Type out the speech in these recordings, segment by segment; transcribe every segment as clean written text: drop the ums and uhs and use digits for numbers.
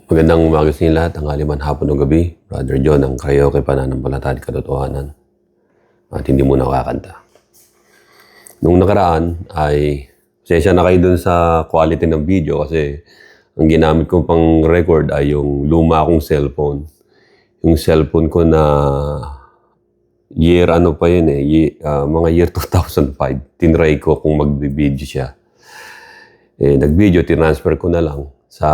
Magandang umaga sa inyo lahat, tanghali man, hapon o gabi. Brother John, ang karaoke pananampalataya at katotohanan. At hindi mo nakakanta. Nung nakaraan ay, pasensya na kayo dun sa quality ng video kasi ang ginamit ko pang record ay yung luma kong cellphone. Yung cellphone ko na year ano pa yun mga year 2005. Tinry ko kung mag-video siya. Nag-video, tinransfer ko na lang sa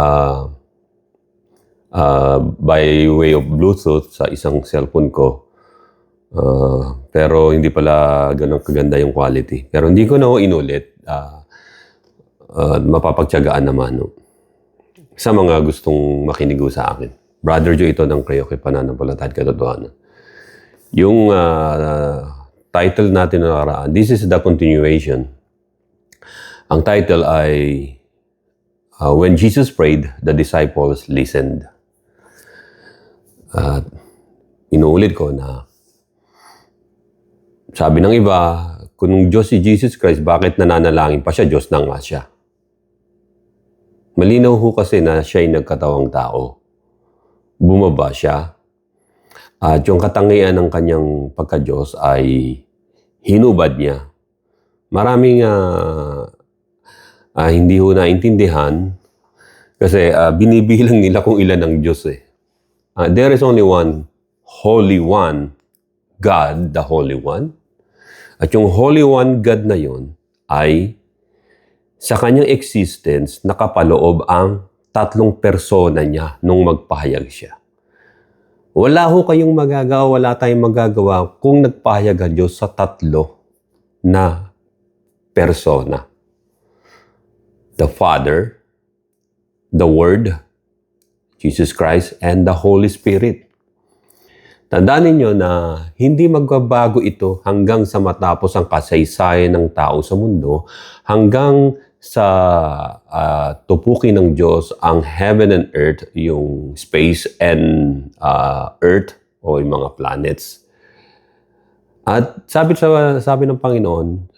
by way of Bluetooth sa isang cellphone ko. Pero hindi pala ganun kaganda yung quality. Pero hindi ko na inulit. Mapapagtiyagaan naman. No? Sa mga gustong makinig sa akin. Brother Joe ito ng karaoke pananampalataya at katotohanan. Yung title natin na nakaraan, this is the continuation. Ang title ay When Jesus Prayed, the Disciples Listened. At inuulit ko na sabi ng iba, kung Diyos si Jesus Christ, bakit nananalangin pa siya? Diyos na nga siya. Malinaw ho kasi na siya'y nagkatawang tao. Bumaba siya. At yung katangian ng kanyang pagka-Diyos ay hinubad niya. Maraming hindi ho naintindihan kasi binibilang nila kung ilan ang Diyos there is only one Holy One, God, the Holy One. At yung Holy One God na yun ay sa kanyang existence nakapaloob ang tatlong persona niya nung magpahayag siya. Wala ho kayong magagawa, wala tayong magagawa kung nagpahayag ang Diyos sa tatlo na persona. The Father, the Word, Jesus Christ, and the Holy Spirit. Tandaan ninyo na hindi magbabago ito hanggang sa matapos ang kasaysayan ng tao sa mundo, hanggang sa tupukin ng Diyos ang heaven and earth, yung space and earth o yung mga planets. At sabi ng Panginoon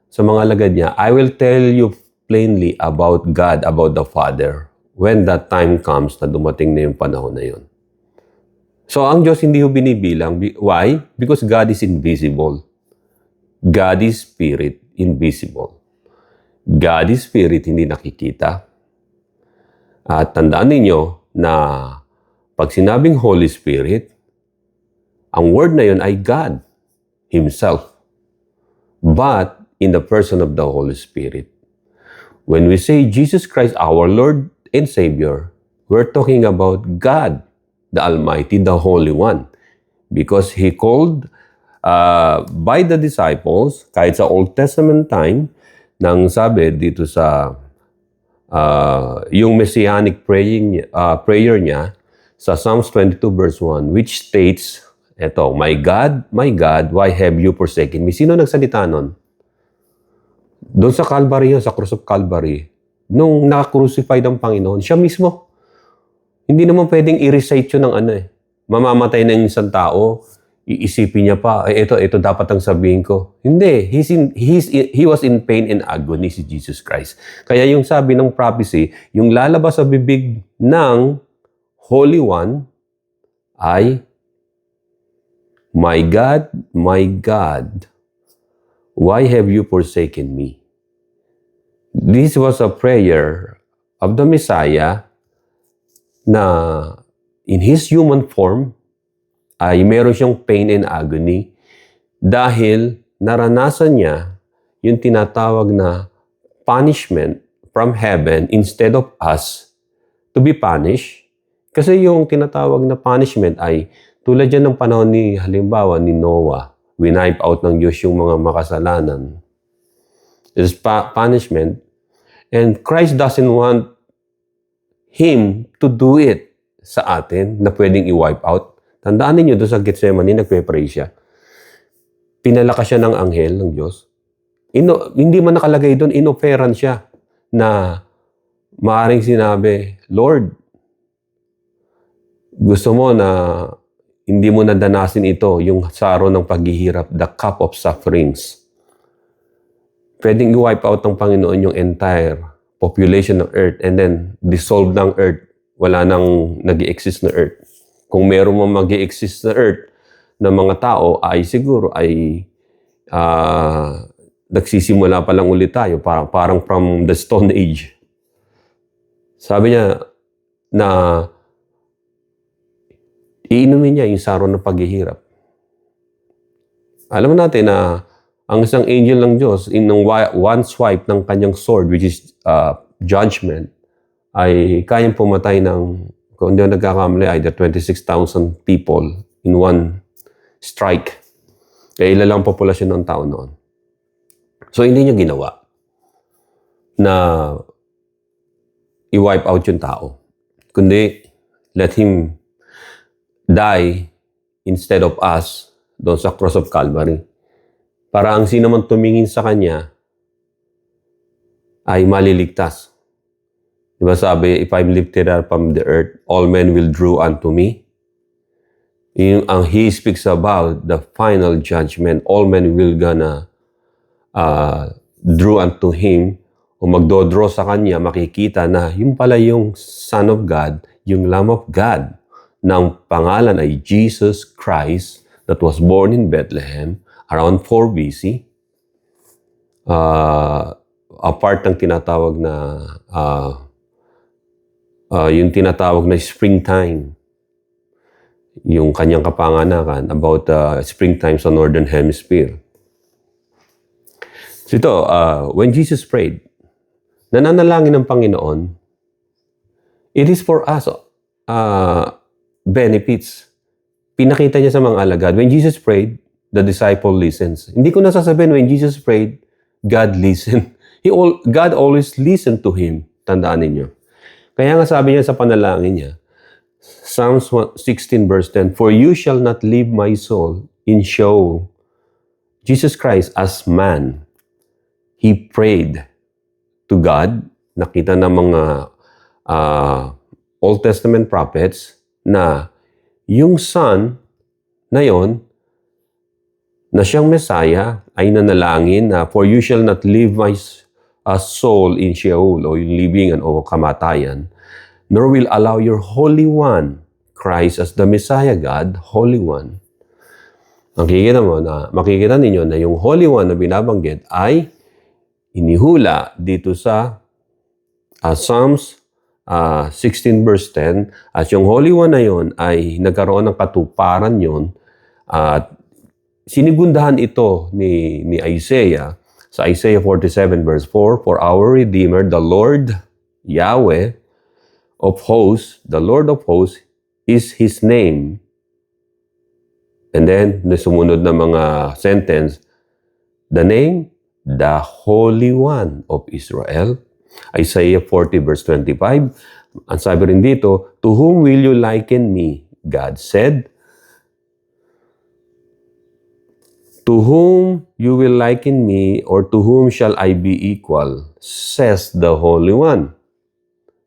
sa mga alagad niya, I will tell you plainly about God, about the Father, when that time comes na dumating na yung panahon na yun. So, ang Diyos hindi ho binibilang. Why? Because God is invisible. God is Spirit, invisible. God is Spirit, hindi nakikita. At tandaan ninyo na pag sinabing Holy Spirit, ang word na yun ay God Himself. But in the person of the Holy Spirit. When we say Jesus Christ, our Lord and Savior, we're talking about God, the Almighty, the Holy One. Because He called by the disciples, kahit sa Old Testament time, nang sabi dito sa yung messianic prayer niya sa Psalms 22 verse 1, which states, eto, my God, why have you forsaken me? Sino nagsalita nun? Doon sa Calvary, sa cross of Calvary, nung naka-crucified ang Panginoon, siya mismo. Hindi naman pwedeng i-recite yun ng mamamatay na yung isang tao, iisipin niya pa, ito dapat ang sabihin ko. Hindi. He was in pain and agony, si Jesus Christ. Kaya yung sabi ng prophecy, yung lalabas sa bibig ng Holy One ay, my God, why have you forsaken me? This was a prayer of the Messiah na in His human form ay meron siyang pain and agony dahil naranasan niya yung tinatawag na punishment from heaven instead of us to be punished. Kasi yung tinatawag na punishment ay tulad yan ng panahon halimbawa ni Noah, winipe out ng Diyos yung mga makasalanan. It's punishment. And Christ doesn't want Him to do it sa atin na pwedeng i-wipe out. Tandaan ninyo doon sa Gethsemane, nagpe-pray siya. Pinalakas siya ng anghel ng Diyos. Hindi man nakalagay doon, inoferan siya na maaring sinabi, Lord, gusto mo na hindi mo nadanasin ito, yung saro ng paghihirap, the cup of sufferings. Pwedeng i-wipe out ng Panginoon yung entire population ng earth and then dissolve ng earth. Wala nang nag-exist na earth. Kung meron mang mag-exist na earth ng mga tao, ay siguro ay nagsisimula pa lang ulit tayo, parang from the Stone Age. Sabi niya na iinumin niya yung saro ng paghihirap. Alam natin na ang isang angel ng Diyos, in one swipe ng kanyang sword, which is judgment, ay kayang pumatay ng, kung hindi ako nagkakamali, either 26,000 people in one strike. Kaya ilan lang populasyon ng tao noon. So, hindi niya ginawa na i-wipe out yung tao. Kundi, let him die instead of us doon sa cross of Calvary. Para ang sino man tumingin sa kanya ay maliligtas. Diba sabi, if I'm lifted up from the earth, all men will draw unto me. Ang he speaks about the final judgment, all men will gonna draw unto him, o magdodraw sa kanya, makikita na yung pala yung Son of God, yung Lamb of God, ng pangalan ay Jesus Christ, that was born in Bethlehem around 4 BC. A part ng tinatawag na yung tinatawag na springtime, yung kanyang kapanganakan, about springtime sa Northern Hemisphere. So ito, when Jesus prayed, nananalangin ng Panginoon, it is for us benefits. Pinakita niya sa mga alagad. When Jesus prayed, the disciple listens. Hindi ko nasasabihin, when Jesus prayed, God listened. God always listened to him. Tandaan ninyo. Kaya nga sabi niya sa panalangin niya, Psalms 16 verse 10, for you shall not leave my soul in Sheol. Jesus Christ as man, he prayed to God. Nakita ng mga Old Testament prophets na yung Son na yon, na siyang Messiah, ay nanalangin na, for you shall not leave my soul in Sheol, o yung libingan o kamatayan, nor will allow your Holy One, Christ as the Messiah God, Holy One. Makikita ninyo na yung Holy One na binabanggit ay inihula dito sa Psalms 16 verse 10, at yung Holy One na yon ay nagkaroon ng katuparan yon, at sinigundahan ito ni Isaiah sa Isaiah 47 verse 4, for our Redeemer, the Lord Yahweh of hosts, the Lord of hosts is His name. And then, sumunod na mga sentence, the name, the Holy One of Israel. Isaiah 40 verse 25, ang sabi rin dito, to whom will you liken me? God said, to whom you will liken me, or to whom shall I be equal? Says the Holy One.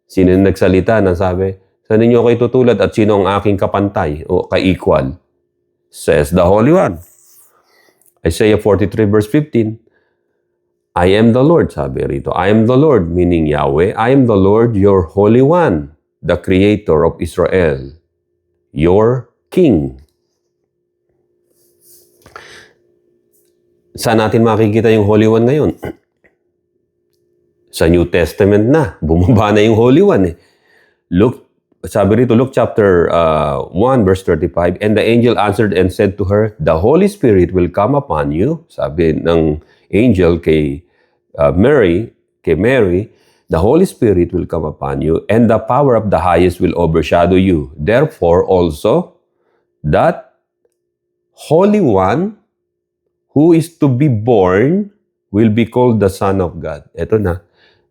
Sino yung nagsalita na sabi, saan ninyo ako tutulad at sino ang aking kapantay o ka-equal? Says the Holy One. Isaiah 43 verse 15, I am the Lord, sabi rito. I am the Lord, meaning Yahweh. I am the Lord, your Holy One, the Creator of Israel, your King. Saan natin makikita yung Holy One ngayon? Sa New Testament na. Bumaba na yung Holy One. Sabi rito, Luke chapter 1 verse 35, and the angel answered and said to her, the Holy Spirit will come upon you. Sabi ng angel kay Mary, the Holy Spirit will come upon you, and the power of the highest will overshadow you. Therefore also, that Holy One who is to be born will be called the Son of God. Ito na.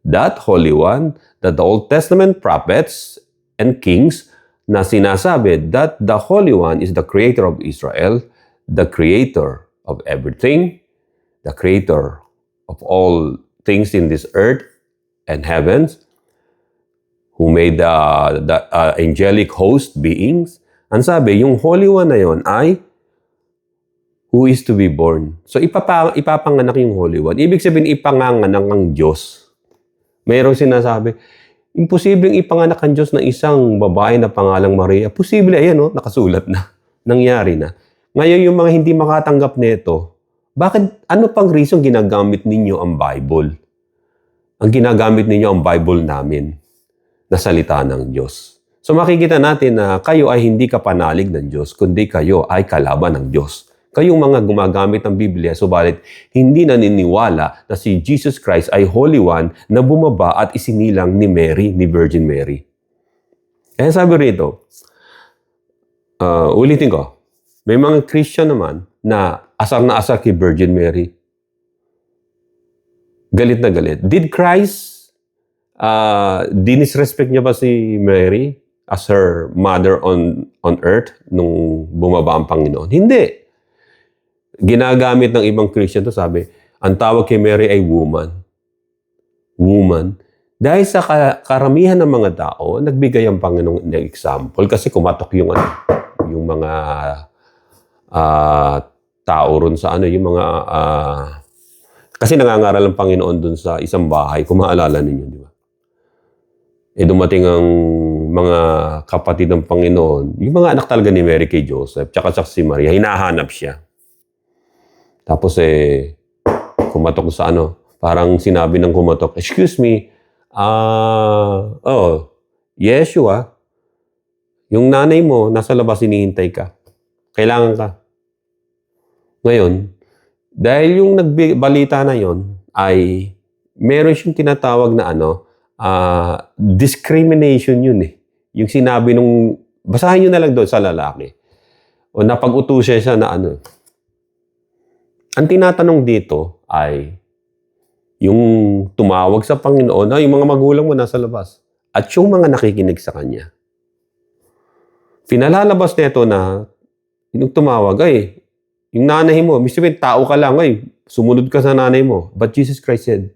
That Holy One, that the Old Testament prophets and kings na sinasabi that the Holy One is the Creator of Israel, the Creator of everything, the Creator of all things in this earth and heavens, who made the angelic host beings. Ang sabi, yung Holy One na yon ay who is to be born. So ipapanganak yung Holy One. Ibig sabihin, ipanganganak ang Diyos. Mayroong sinasabi, imposibleng ipanganak ang Diyos ng isang babae na pangalang Maria. Posible, ayan o, nakasulat na. Nangyari na. Ngayon yung mga hindi makatanggap nito, bakit, ano pang reason ginagamit ninyo ang Bible? Ang ginagamit ninyo ang Bible namin na salita ng Diyos. So makikita natin na kayo ay hindi kapanalig ng Diyos, kundi kayo ay kalaban ng Diyos. Kayong mga gumagamit ng Biblia, subalit hindi naniniwala na si Jesus Christ ay Holy One na bumaba at isinilang ni Mary, ni Virgin Mary. Kaya sabi rito, ulitin ko, may mga Christian naman na asar kay Virgin Mary. Galit na galit. Did Christ, dinisrespect niya ba si Mary as her mother on earth nung bumaba ang Panginoon? Hindi. Ginagamit ng ibang Christian to, sabi, ang tawag kay Mary ay woman. Woman. Dahil sa karamihan ng mga tao, nagbigay ang Panginoon ng example kasi kumatok yung mga tao ron sa yung mga kasi nangangaral ang Panginoon dun sa isang bahay, kung maalala ninyo, di ba? Dumating ang mga kapatid ng Panginoon, yung mga anak talaga ni Mary kay Joseph, tsaka si Maria, hinahanap siya. Tapos kumatok sa parang sinabi ng kumatok, excuse me, Yeshua, yung nanay mo, nasa labas, hinihintay ka. Kailangan ka. Ngayon, dahil yung nagbalita na yon ay meron siyang tinatawag na discrimination yun eh. Yung sinabi nung, basahin nyo na lang doon sa lalaki. O napag-utusan siya na Ang tinatanong dito ay yung tumawag sa Panginoon, yung mga magulang mo nasa labas at yung mga nakikinig sa Kanya. Pinalalabas nito na yung tumawag yung nanay mo, Mr. tao ka lang, sumunod ka sa nanay mo. But Jesus Christ said,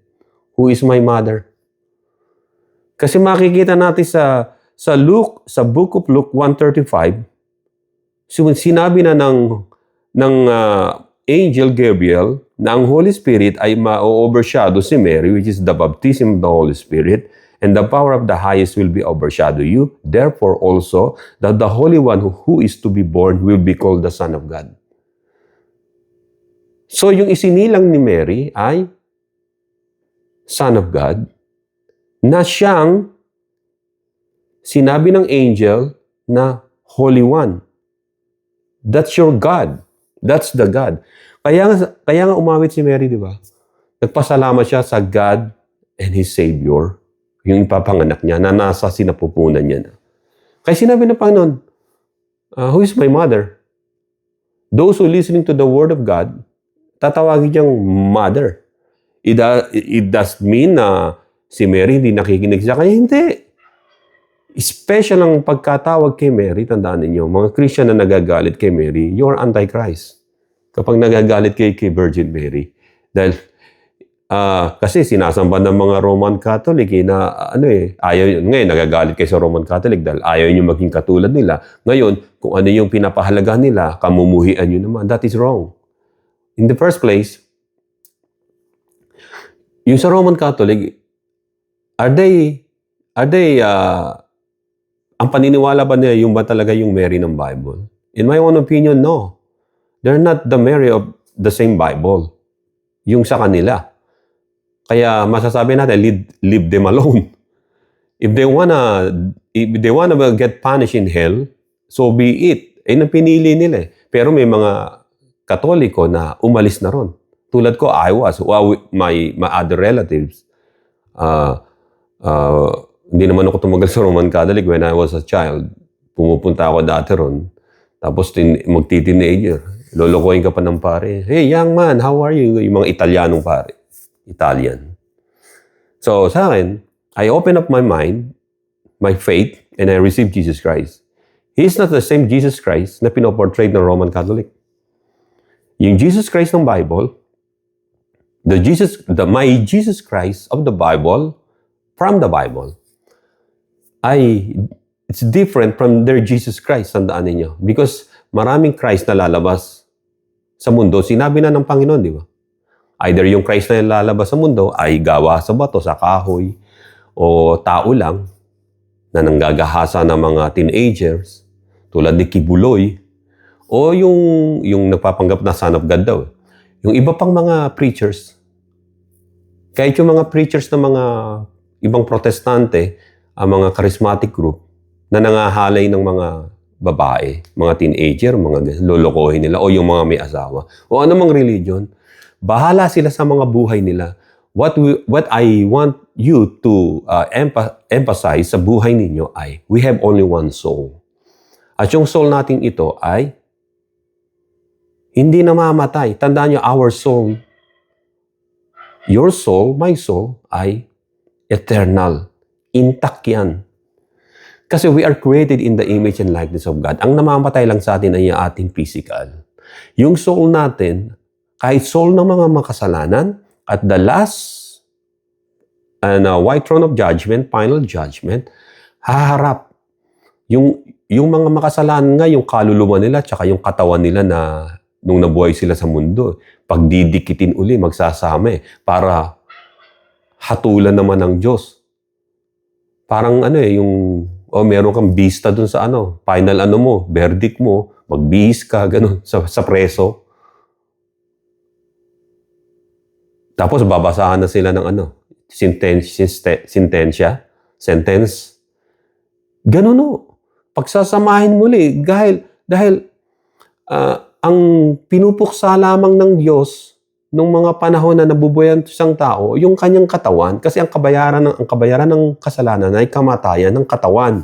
who is my mother? Kasi makikita natin sa book of Luke 1:35, sinabi na ng Angel Gabriel na ang Holy Spirit ay ma-overshadow si Mary, which is the baptism of the Holy Spirit, and the power of the highest will be overshadow you. Therefore also, that the Holy One who is to be born will be called the Son of God. So yung isinilang ni Mary ay Son of God, na siyang sinabi ng angel na Holy One. That's your God. That's the God. Kaya nga umawit si Mary, di ba? Nagpasalamat siya sa God and His Savior, yung ipapanganak niya, na nasa sinapupunan niya na. Kaya sinabi ng Panginoon, who is my mother? Those who listening to the Word of God, tatawagin niyang mother. It does mean na si Mary hindi nakikinig siya. Kaya hindi. Special ang pagkatawag kay Mary, tandaan ninyo, mga Christian na nagagalit kay Mary, you're antichrist. Kapag nagagalit kay Virgin Mary. Dahil, kasi sinasamba ng mga Roman Catholic na ayaw, ngayon nagagalit kayo sa Roman Catholic dahil ayaw nyo maging katulad nila. Ngayon, kung ano yung pinapahalagahan nila, kamumuhian nyo naman. That is wrong. In the first place, yung sa Roman Catholic, are they ang paniniwala ba niya yung ba talaga yung Mary ng Bible? In my own opinion, no. They're not the Mary of the same Bible. Yung sa kanila. Kaya masasabi natin, leave them alone. If they wanna get punished in hell, so be it. Napinili nila eh. Pero may mga Katoliko na umalis na ron. Tulad ko, my other relatives, hindi naman ako tumagal sa Roman Catholic when I was a child. Pumupunta ako dati ron. Tapos magti-teenager. Lolokohin ka pa ng pare. Hey, young man, how are you? Yung mga Italianong pare. Italian. So, sa akin, I open up my mind, my faith, and I receive Jesus Christ. He is not the same Jesus Christ na pinoportray ng Roman Catholic. Yung Jesus Christ ng Bible, my Jesus Christ of the Bible, from the Bible, it's different from their Jesus Christ, tandaan ninyo. Because maraming Christ na lalabas sa mundo, sinabi na ng Panginoon, di ba? Either yung Christ na lalabas sa mundo ay gawa sa bato, sa kahoy, o tao lang na nanggagahasa ng mga teenagers tulad ni Kibuloy o yung nagpapanggap na son of God daw. Yung iba pang mga preachers, kahit yung mga preachers ng mga ibang protestante, ang mga charismatic group na nangahalay ng mga babae, mga teenager, mga lolokohin nila o yung mga may asawa o anumang religion, bahala sila sa mga buhay nila. What I want you to emphasize sa buhay ninyo ay we have only one soul. At yung soul natin ito ay hindi namamatay. Tandaan nyo, our soul, your soul, my soul, ay eternal. Intact yan. Kasi we are created in the image and likeness of God. Ang namamatay lang sa atin ay yung ating physical. Yung soul natin, kahit soul ng mga makasalanan, at the last white throne of judgment, final judgment, haharap. Yung mga makasalanan nga, yung kaluluwa nila, tsaka yung katawan nila na nung nabuhay sila sa mundo, pagdidikitin uli, magsasama para hatulan naman ng Diyos. Parang meron kang bista dun sa final mo, verdict mo, magbihis ka, ganun, sa preso. Tapos babasahan na sila ng sentence. Ganun pagsasamahin muli, dahil ang pinupuksa lamang ng Diyos nung mga panahon na nabubuhay ang isang tao, yung kanyang katawan, kasi ang kabayaran ng kasalanan ay kamatayan ng katawan.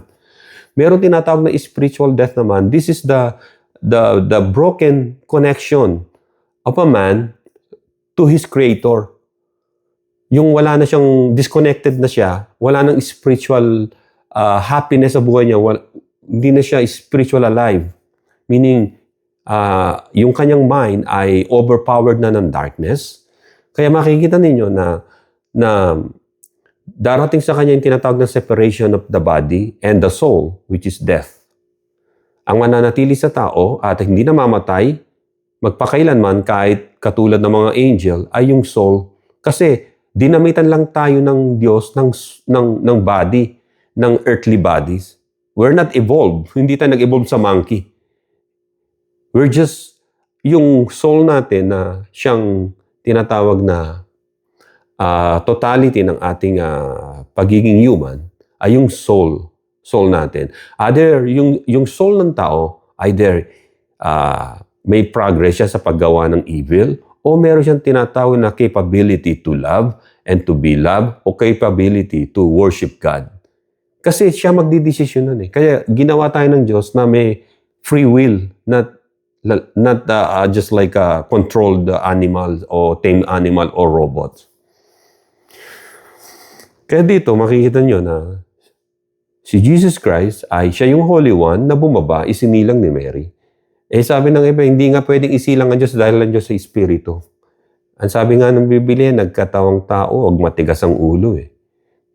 Meron tinatawag na spiritual death naman. This is the broken connection of a man to his creator. Yung wala na siyang, disconnected na siya, wala nang spiritual happiness sa buhay niya, hindi na siya spiritual alive. Meaning, yung kanyang mind ay overpowered na ng darkness. Kaya makikita ninyo na darating sa kanya yung tinatawag na separation of the body and the soul, which is death. Ang mananatili sa tao at hindi namamatay, magpakailanman kahit katulad ng mga angel, ay yung soul. Kasi dinamitan lang tayo ng Diyos ng body, ng earthly bodies. We're not evolved. Hindi tayo nag-evolve sa monkey. We're just, yung soul natin na siyang tinatawag na totality ng ating pagiging human, ay yung soul natin. Either yung soul ng tao, either may progress siya sa paggawa ng evil, o meron siyang tinatawag na capability to love and to be loved, o capability to worship God. Kasi siya magdidesisyon nun . Kaya ginawa tayo ng Diyos na may free will, not just like a controlled animal o tame animal or robots. Kaya dito makikita nyo na si Jesus Christ ay siya yung Holy One na bumaba, isinilang ni Mary. Sabi ng iba, hindi nga pwedeng isilang ang Diyos dahil ang Diyos sa Espiritu. Ang sabi nga ng Biblia, nagkatawang tao, huwag matigas ang ulo .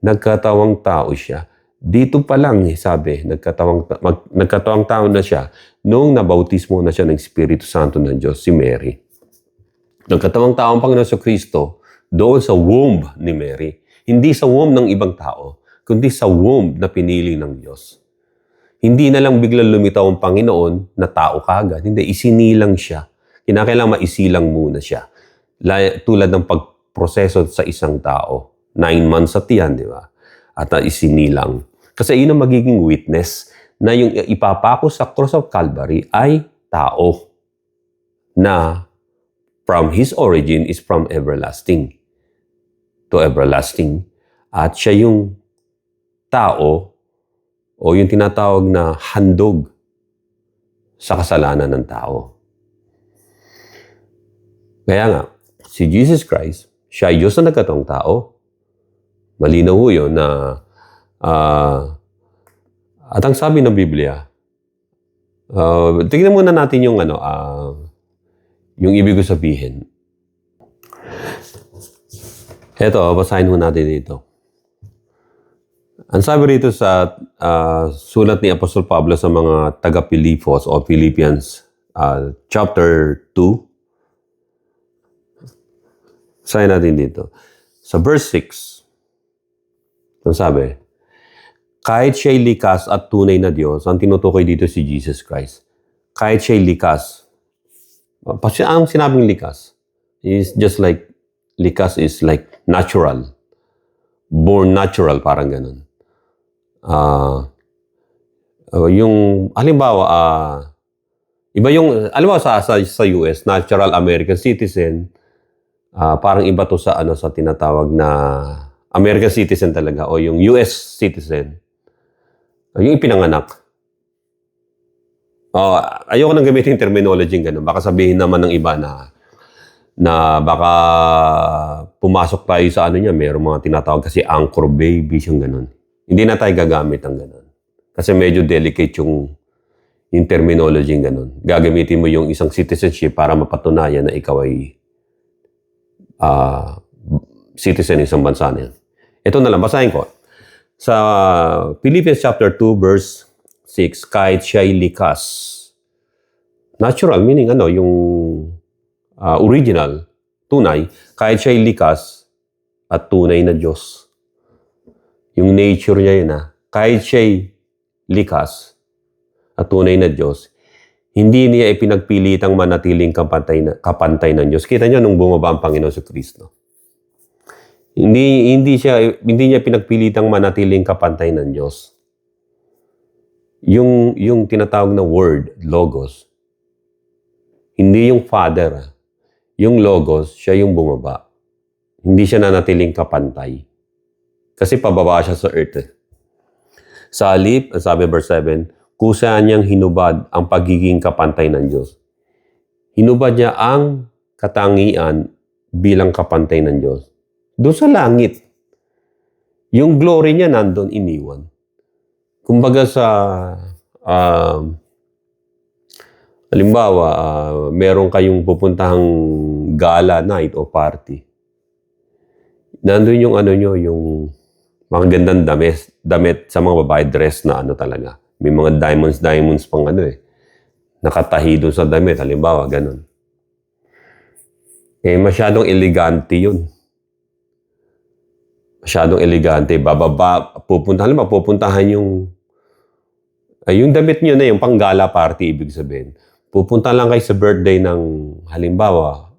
Nagkatawang tao siya. Dito pa lang, sabi, nagkatawang tao na siya nung nabautismo na siya ng Espiritu Santo ng Diyos, si Mary. Nagkatawang tao ang Panginoon sa Kristo doon sa womb ni Mary. Hindi sa womb ng ibang tao, kundi sa womb na pinili ng Diyos. Hindi na lang biglang lumitaw ang Panginoon na tao kagad. Hindi, isinilang siya. Kinakailangan maisilang muna siya. Tulad ng pagproseso sa isang tao. 9 months sa tiyan, di ba? At isinilang. Kasi yun ang magiging witness na yung ipapako sa cross of Calvary ay tao na from his origin is from everlasting to everlasting. At siya yung tao o yung tinatawag na handog sa kasalanan ng tao. Kaya nga, si Jesus Christ, siya ay Diyos na nagkatawang tao. Malinaw yun na at ang sabi ng Biblia, tignan muna natin yung yung ibig ko sabihin. Ito, basahin mo natin dito. Ang sabi rito sa sulat ni Apostol Pablo sa mga taga-Pilipos o Philippians chapter 2. Basahin natin dito. Sa verse 6, Ang sabi, kahit siya'y likas at tunay na Diyos, ang tinutukoy dito si Jesus Christ. Kahit siya'y likas. Ang sinabing likas is just like, likas is like natural. Born natural, parang ganun. Yung, halimbawa, iba yung, halimbawa sa US, natural American citizen, parang iba to sa sa tinatawag na American citizen talaga o yung US citizen. Yung ipinanganak. Ayoko nang gamitin yung terminology ng ganun. Baka sabihin naman ng iba na baka pumasok tayo sa niya, mayroong mga tinatawag kasi anchor babies, yung ganun. Hindi na tayo gagamit ng ganun. Kasi medyo delicate yung terminology ng ganun. Gagamitin mo yung isang citizenship para mapatunayan na ikaw ay citizen ng isang bansa na yan. Ito na lang, basahin ko. Sa Philippians chapter 2, verse 6, kahit siya'y likas. Natural, meaning yung original, tunay, kahit siya'y likas at tunay na Diyos. Yung nature niya yun, kahit siya'y likas at tunay na Diyos, hindi niya ipinagpilitang manatiling kapantay ng Diyos. Kita niyo nung bumaba ang Panginoon sa Kristo. Hindi niya pinagpilitang manatiling kapantay ng Diyos. Yung tinatawag na word, logos, hindi yung Father. Yung logos, siya yung bumaba. Hindi siya nanatiling kapantay. Kasi pababa siya sa earth. Sa halip, sabi verse 7, kusa niyang hinubad ang pagiging kapantay ng Diyos. Hinubad niya ang katangian bilang kapantay ng Diyos. Doon sa langit. Yung glory niya nandun iniwan. Kumbaga sa, halimbawa, meron kayong pupuntahang gala night o party. Nandun yung yung mga gandang damit sa mga babae, dress na talaga. May mga diamonds pang nakatahi doon sa damit, halimbawa, ganun. Masyadong elegante yun. Masyadong elegante. Bababa, pupuntahan yung damit nyo na yung panggala party, ibig sabihin. Pupunta lang kayo sa birthday ng, halimbawa,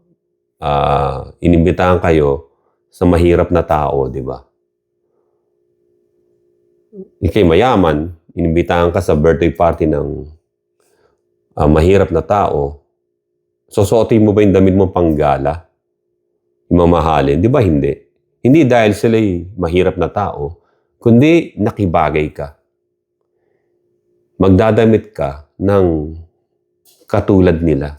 inimbitahan kayo sa mahirap na tao, di ba? Ikay mayaman, inimbitahan ka sa birthday party ng mahirap na tao, susuotin mo ba yung damit mo panggala? Mamahalin? Di ba hindi? Hindi dahil sila'y mahirap na tao, kundi nakibagay ka. Magdadamit ka ng katulad nila.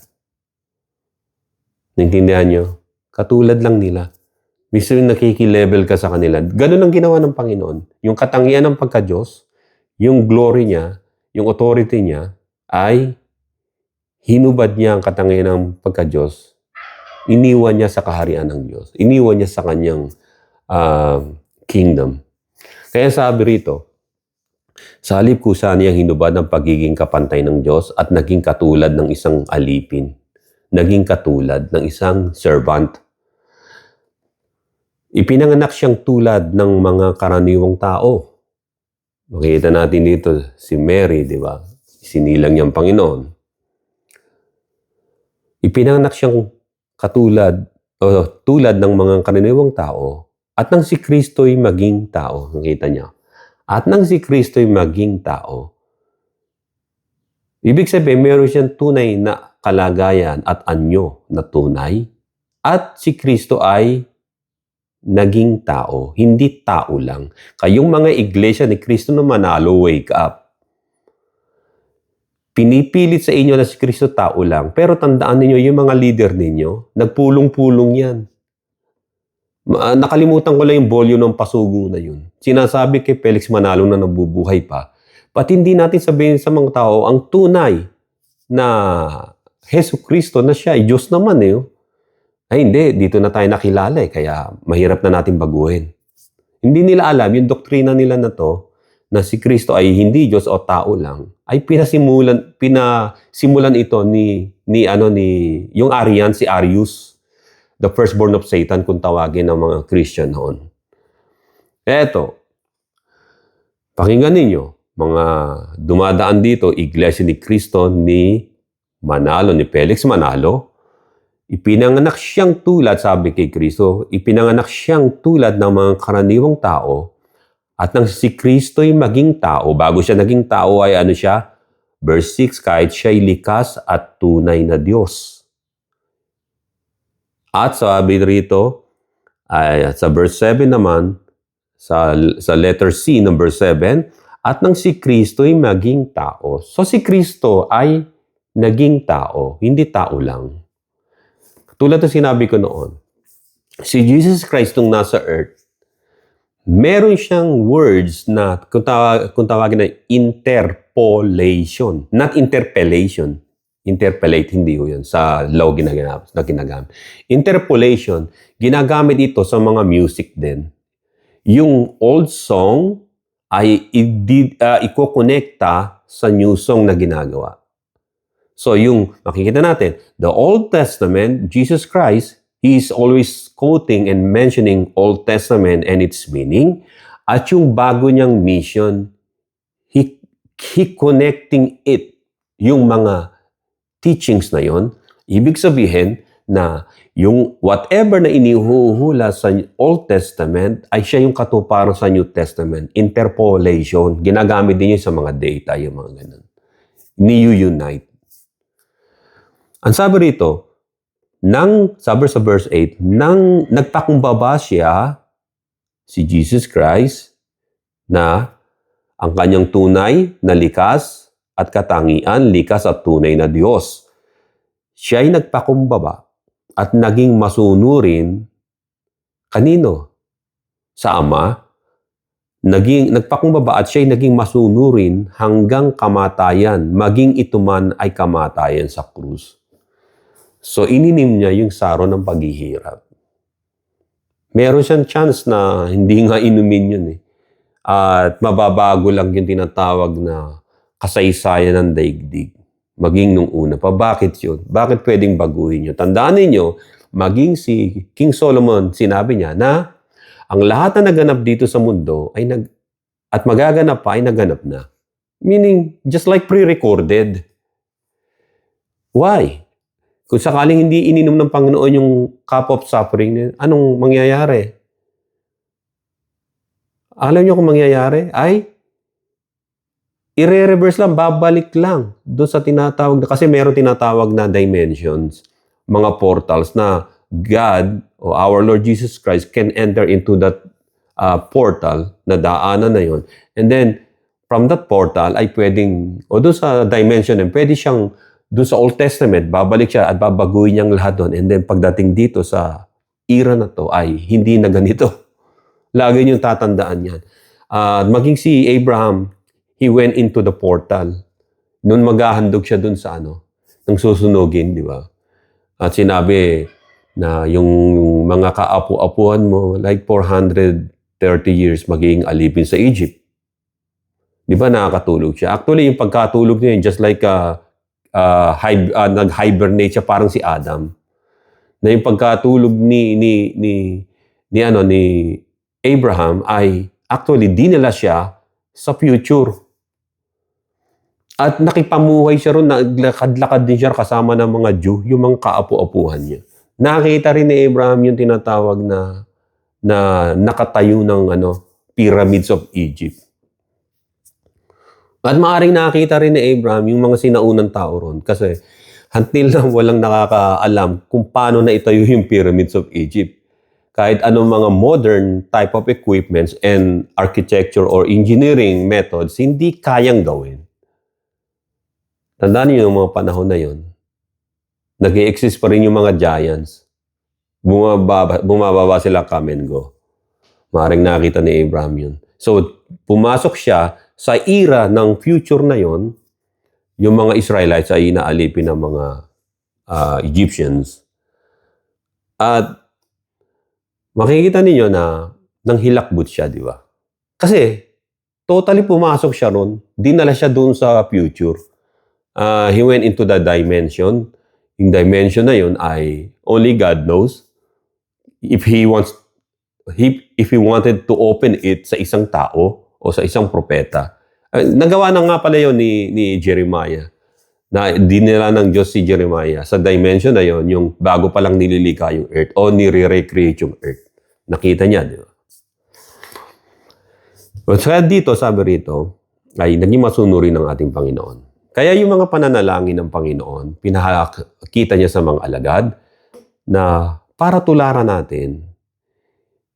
Naintindihan nyo? Katulad lang nila. Misto yung nakikilevel ka sa kanila. Ganun ang ginawa ng Panginoon. Yung katangian ng pagka-Diyos, yung glory niya, yung authority niya, ay hinubad niya ang katangian ng pagka-Diyos. Iniwan niya sa kaharian ng Diyos. Iniwan niya sa kanyang kingdom. Kaya sabi rito, sa halip kusa niyang hinubad ang pagiging kapantay ng Diyos at naging katulad ng isang alipin. Naging katulad ng isang servant. Ipinanganak siyang tulad ng mga karaniwang tao. Makikita natin dito si Mary, di ba? Sinilang niyang Panginoon. Ipinanganak siyang tulad ng mga karaniwang tao at nang si Kristo'y maging tao. Nakita niya. At nang si Kristo'y maging tao. Ibig sabihin, meron siyang tunay na kalagayan at anyo na tunay. At si Kristo ay naging tao. Hindi tao lang. Kayong mga iglesia ni Kristo na manalo, wake up. Pinipilit sa inyo na si Kristo tao lang. Pero tandaan ninyo, yung mga leader ninyo, nagpulong-pulong yan. Nakalimutan ko lang yung volume ng pasugo na yun. Sinasabi kay Felix Manalo na nabubuhay pa, pati hindi natin sabihin sa mga tao ang tunay na Hesus Kristo na siya ay Diyos naman Ay hindi, dito na tayo nakilala kaya mahirap na natin baguhin. Hindi nila alam, yung doktrina nila na to, na si Kristo ay hindi Diyos o tao lang, ay pinasimulan ito ni yung Arian, si Arius, the firstborn of Satan kung tawagin ng mga Christian noon. Eto, Pakinggan ninyo, mga dumadaan dito, Iglesia ni Cristo ni Manalo, ni Felix Manalo, ipinanganak siyang tulad, sabi kay Cristo, ipinanganak siyang tulad ng mga karaniwang tao at nang si Kristo'y maging tao, bago siya naging tao ay ano siya? Verse 6, kahit siya'y likas at tunay na Diyos. At sabi rito, ay, sa verse 7 naman, sa letter C ng verse 7, at nang si Kristo'y maging tao. So si Kristo ay naging tao, hindi tao lang. Tulad ng sinabi ko noon, si Jesus Christ nung nasa earth, meron siyang words na kung tawagin na interpolation, not interpellation. Interpolate, hindi ko yun. Sa law ginagamit. Interpolation, ginagamit ito sa mga music din. Yung old song ay ikokonekta sa new song na ginagawa. So yung makikita natin, the Old Testament, Jesus Christ, He is always quoting and mentioning Old Testament and its meaning. At yung bago niyang mission, He connecting it, yung mga teachings na yon. Ibig sabihin na yung whatever na inihuhula sa Old Testament ay siya yung katuparan sa New Testament. Interpolation. Ginagamit din yun sa mga data, yung mga ganun. Ni-unite. Ang sabi rito, sabi sa verse 8, nang nagpakumbaba siya, si Jesus Christ, na ang kanyang tunay na likas at katangian, likas at tunay na Diyos. Siya ay nagpakumbaba at naging masunurin kanino? Sa Ama. Nagpakumbaba at siya ay naging masunurin hanggang kamatayan, maging ito man ay kamatayan sa krus. So ininim niya yung saro ng paghihirap. Meron siyang chance na hindi nga inumin yun eh. At mababago lang yung tinatawag na kasaysayan ng daigdig. Maging nung una pa. Bakit yun? Bakit pwedeng baguhin yun? Tandaan ninyo, maging si King Solomon, sinabi niya na ang lahat na naganap dito sa mundo at magaganap pa ay naganap na. Meaning, just like pre-recorded. Why? Kung sakaling hindi ininom ng Panginoon yung cup of suffering, anong mangyayari? Alam niyo kung mangyayari? Ay, i-reverse lang, babalik lang doon sa tinatawag na, kasi meron tinatawag na dimensions, mga portals na God o our Lord Jesus Christ can enter into that portal na daanan na yon. And then, from that portal ay pwedeng, o doon sa dimension na, pwede siyang, doon sa Old Testament, babalik siya at babaguhin niyang lahat doon. And then, pagdating dito sa era na to ay hindi na ganito. Lagi niyong tatandaan yan. Maging si Abraham, he went into the portal. Noon maghahandog siya dun sa nang susunugin, di ba? At sinabi na yung mga kaapu-apuhan mo, like 430 years, magiging alipin sa Egypt. Di ba nakakatulog siya? Actually, yung pagkatulog niya, just like nag-hibernate siya, parang si Adam. Na yung pagkatulog ni Abraham ay actually dinala siya sa future. At nakipamuhay siya ron, naglakad-lakad din siya kasama ng mga Jew, yung mga kaapu-apuhan niya. Nakita rin ni Abraham yung tinatawag na nakatayo ng pyramids of Egypt. At maaaring nakita rin ni Abraham yung mga sinaunang tao ron kasi until na walang nakakaalam kung paano na itayo yung pyramids of Egypt. Kahit anong mga modern type of equipments and architecture or engineering methods, hindi kayang gawin. Tandaan niyo yung mga panahon na yon. Nag-i-exist pa rin yung mga giants. Bumababa sila come and go. Maaaring nakita ni Abraham yun. So, pumasok siya sa era ng future na yon, yung mga Israelites ay inaalipin ng mga Egyptians. At makikita ninyo na nanghilakbot siya, di ba? Kasi, totally pumasok siya ron. Dinala siya doon sa future. He went into the dimension. Yung dimension na yun ay only God knows. If he wanted to open it sa isang tao o sa isang propeta. Nagawa na nga pala yun ni Jeremiah. Na dinila ng Diyos si Jeremiah sa dimension na yon, yung bago pa lang nililika yung earth o nire-recreate yung earth. Nakita niya, di ba? But kaya dito, sabi rito, ay naging masunuri ng ating Panginoon. Kaya yung mga pananalangin ng Panginoon, pinakita niya sa mga alagad na para tularan natin,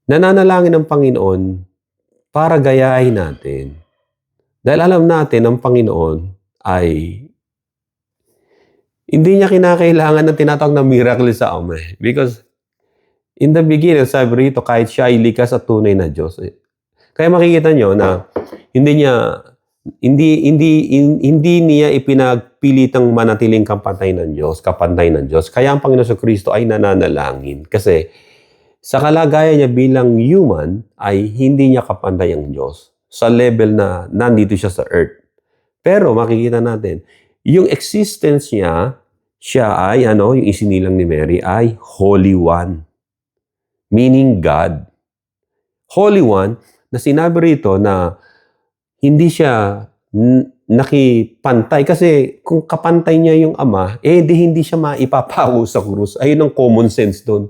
nananalangin ng Panginoon para gayahin natin. Dahil alam natin ang Panginoon ay hindi niya kinakailangan ng tinatawag na miracle sa Ama. Because in the beginning, sabi rito, kahit siya ay likas at tunay na Diyos. Kaya makikita nyo na hindi niya ipinagpilitang manatiling kapantay ng Diyos. Kaya ang Panginoon sa Kristo ay nananalangin. Kasi sa kalagayan niya bilang human, ay hindi niya kapantay ang Diyos. Sa level na nandito siya sa earth. Pero makikita natin, yung existence niya, siya ay, yung isinilang ni Mary, ay Holy One. Meaning God. Holy One, na sinabi rito na hindi siya nakipantay. Kasi kung kapantay niya yung Ama, hindi siya maipapako sa krus. Ayun ang common sense doon.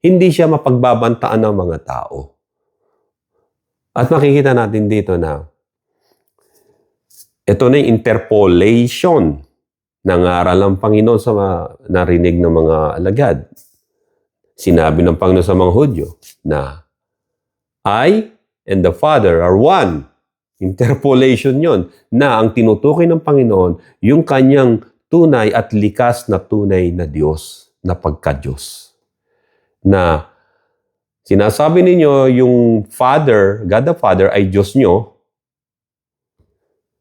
Hindi siya mapagbabantaan ng mga tao. At makikita natin dito na ito na yung interpolation ng aral ng Panginoon sa narinig ng mga alagad. Sinabi ng Panginoon sa mga Hudyo na I and the Father are one. Interpolation yon na ang tinutukoy ng Panginoon yung kanyang tunay at likas na tunay na Diyos, na pagka-Diyos. Na sinasabi ninyo yung Father, God the Father ay Diyos nyo,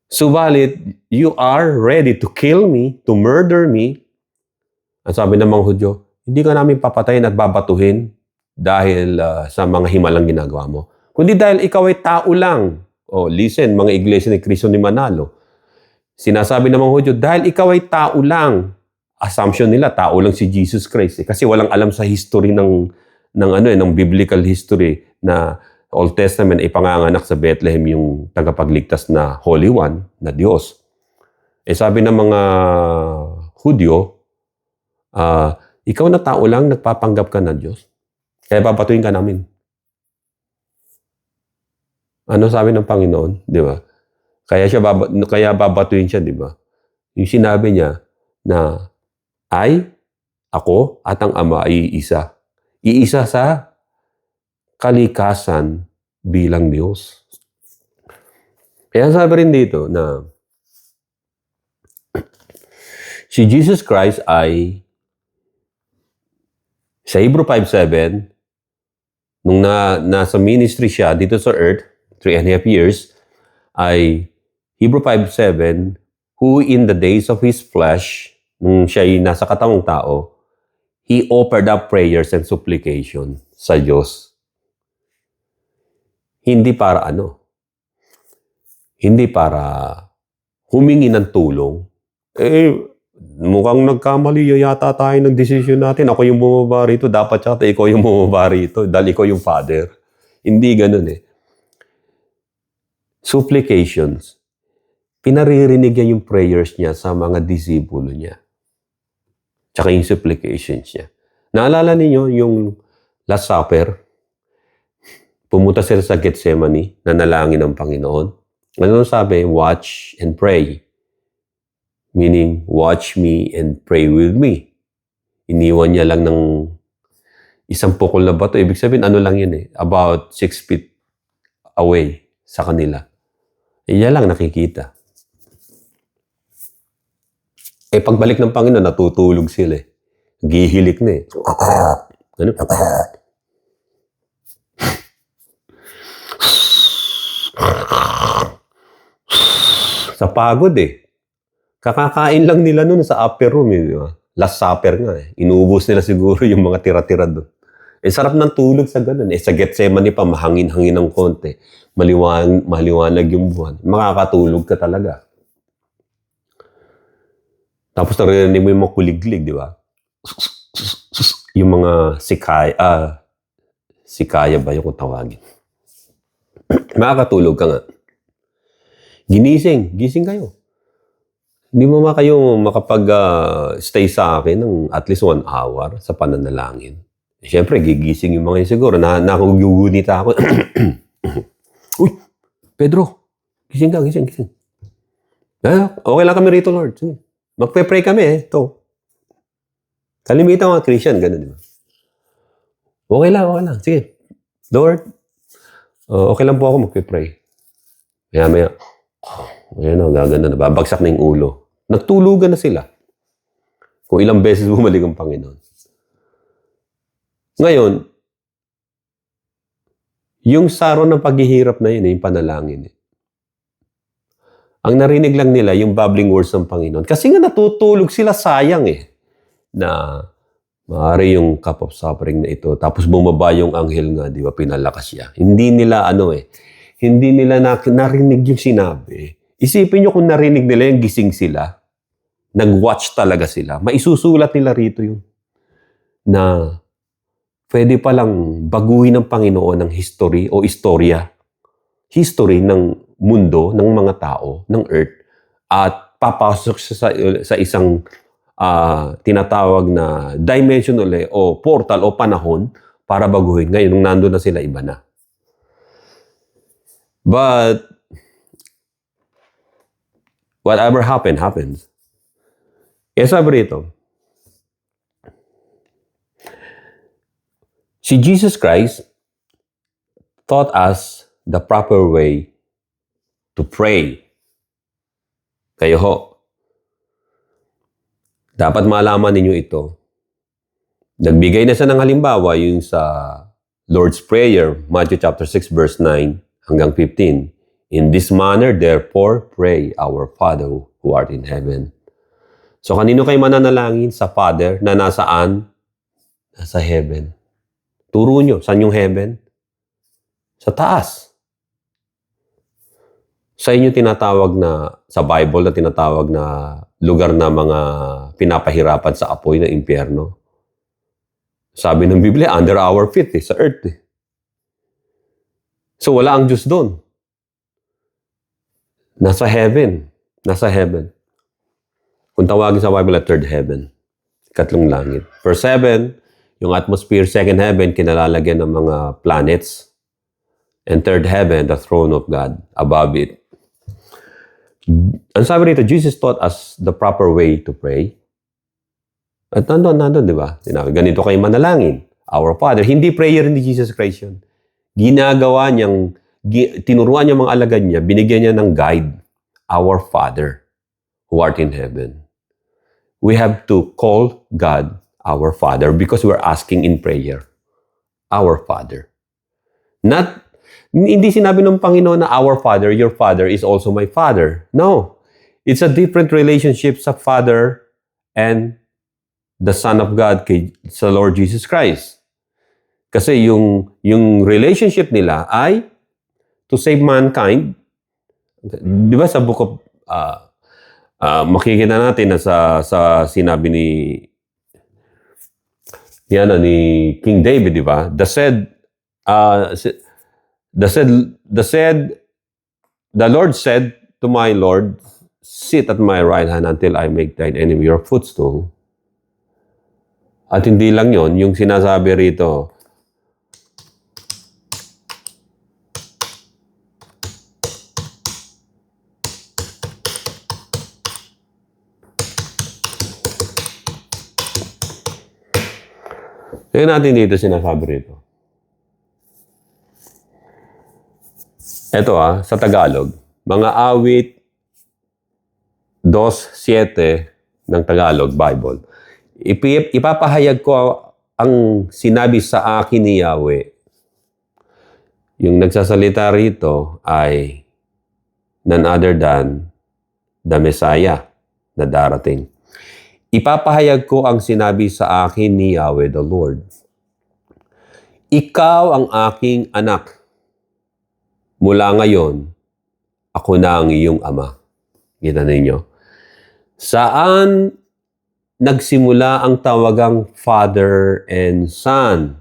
subalit you are ready to kill me, to murder me. Ang sabi ng mga Hudyo, hindi ka namin papatayin at babatuhin dahil sa mga himalang ginagawa mo. Kundi dahil ikaw ay tao lang. Listen, mga iglesia ni Cristo ni Manalo. Sinasabi ng mga Hudyo, dahil ikaw ay tao lang. Assumption nila, tao lang si Jesus Christ. Kasi walang alam sa history ng biblical history na Old Testament ay panganganak sa Bethlehem yung tagapagligtas na Holy One, na Diyos. Sabi ng mga Hudyo, ikaw na tao lang, nagpapanggap ka na Diyos. Kaya babatuhin ka namin. Ano sabi ng Panginoon? Di ba? Kaya babatuhin siya, di ba? Yung sinabi niya na ako at ang Ama ay iisa. Iisa sa kalikasan bilang Diyos. Kaya sabi rin dito na si Jesus Christ ay sa Hebrew 5:7, nung nasa ministry siya dito sa earth, 3.5 years, ay Hebrew 5:7, who in the days of His flesh, nung siya ay nasa katawang tao, He offered up prayers and supplication sa Diyos. Hindi para Hindi para humingi ng tulong. Mukhang nagkamali yata tayo ng desisyon natin. Ako yung bumaba rito. Dapat yata ikaw yung bumaba rito dahil ikaw yung Father. Hindi ganun Supplications. Pinaririnig niya yung prayers niya sa mga disipulo niya. Tsaka yung supplications niya. Naalala ninyo yung Last Supper? Pumunta sila sa Gethsemane, nanalangin ng Panginoon. Ano sabi? Watch and pray. Meaning, watch me and pray with me. Iniwan niya lang ng isang pukol na bato. Ibig sabihin, ano lang yun about 6 feet away sa kanila. Yan lang nakikita. Pagbalik ng Panginoon, natutulog sila Gihilik na Ano? Sa pagod Kakakain lang nila nun sa upper room di ba? Last supper nga Inubos nila siguro yung mga tira-tira doon. Sarap ng tulog sa ganun Sa Gethsemane pa, mahangin-hangin ng konti. Maliwanag yung buwan. Makakatulog ka talaga. Tapos naririnig mo yung mga kuliglig, di ba? Yung mga sikaya ba yung tawagin? Makakatulog ka nga. Gising kayo. Hindi mo kayo makapag-stay sa akin ng at least 1 hour sa pananalangin. Siyempre, gigising yung mga yun siguro. Nakugugunita ako. Uy, Pedro, gising ka, gising. Okay lang kami rito, Lord. Sige. Magpe-pray kami Ito. Kalimitan mga Christian, ganun, di ba? Okay lang. Sige. Lord, okay lang po ako magpe-pray. Maya. Ayan gaganda na. Babagsak na yung ulo. Nagtulugan na sila. Kung ilang beses bumalik ang Panginoon. Ngayon, yung saro ng paghihirap na yun, yung panalangin. Ang narinig lang nila, yung babbling words ng Panginoon. Kasi nga natutulog sila, sayang na maaari yung cup of suffering na ito. Tapos bumaba yung anghel nga, di ba, pinalakas siya. Hindi nila hindi nila narinig yung sinabi. Isipin nyo kung narinig nila yung gising sila, nag-watch talaga sila, maisusulat nila rito yung na pwede palang baguhin ng Panginoon ng history o istorya. History ng mundo, ng mga tao, ng earth, at papasok sa isang tinatawag na dimension o portal o panahon para baguhin. Ngayon, nung nandun na sila, iba na. But, whatever happens. Sabi rito, si Jesus Christ taught us the proper way to pray. Kayo dapat malaman ninyo ito. Nagbigay na siya ng halimbawa yung sa Lord's Prayer, Matthew chapter 6, verse 9 hanggang 15. In this manner, therefore, pray, our Father who art in heaven. So, kanino kayo mananalangin? Sa Father na nasaan? Nasa heaven. Turo nyo, saan yung heaven? Sa taas. Sa inyo tinatawag na, sa Bible na tinatawag na lugar na mga pinapahirapan sa apoy ng impyerno. Sabi ng Biblia, under our feet, sa earth. So, wala ang Diyos doon. Nasa heaven. Nasa heaven. Kung tawagin sa Bible, third heaven. Ikatlong langit. Verse 7, yung atmosphere, second heaven, kinalalagyan ng mga planets. And third heaven, the throne of God above it. Ang sabi rito, Jesus taught us the proper way to pray. At nandun, di ba? Sinabi, ganito kayo manalangin. Our Father. Hindi prayer ni Jesus Christ yun. Ginagawa niyang, tinuruan niya mga alagad niya, binigyan niya ng guide. Our Father who art in heaven. We have to call God our Father because we're asking in prayer. Our Father. Hindi sinabi ng Panginoon na our Father, your Father is also my Father. No. It's a different relationship sa Father and the Son of God sa Lord Jesus Christ. Kasi yung relationship nila ay to save mankind. Di ba sa book of makikita natin na sa sinabi ni King David, di ba? The Lord said to my Lord, sit at my right hand until I make thine enemy your footstool. At hindi lang yon, yung sinasabi rito, tingnan natin dito sinasabi rito. Ito sa Tagalog. Mga awit 2:7 ng Tagalog Bible. Ipapahayag ko ang sinabi sa akin ni Yahweh. Yung nagsasalita rito ay none other than the Messiah na darating. Ipapahayag ko ang sinabi sa akin ni Yahweh the Lord. Ikaw ang aking anak. Mula ngayon, ako na ang iyong ama. Kita ninyo? Saan nagsimula ang tawagang Father and Son?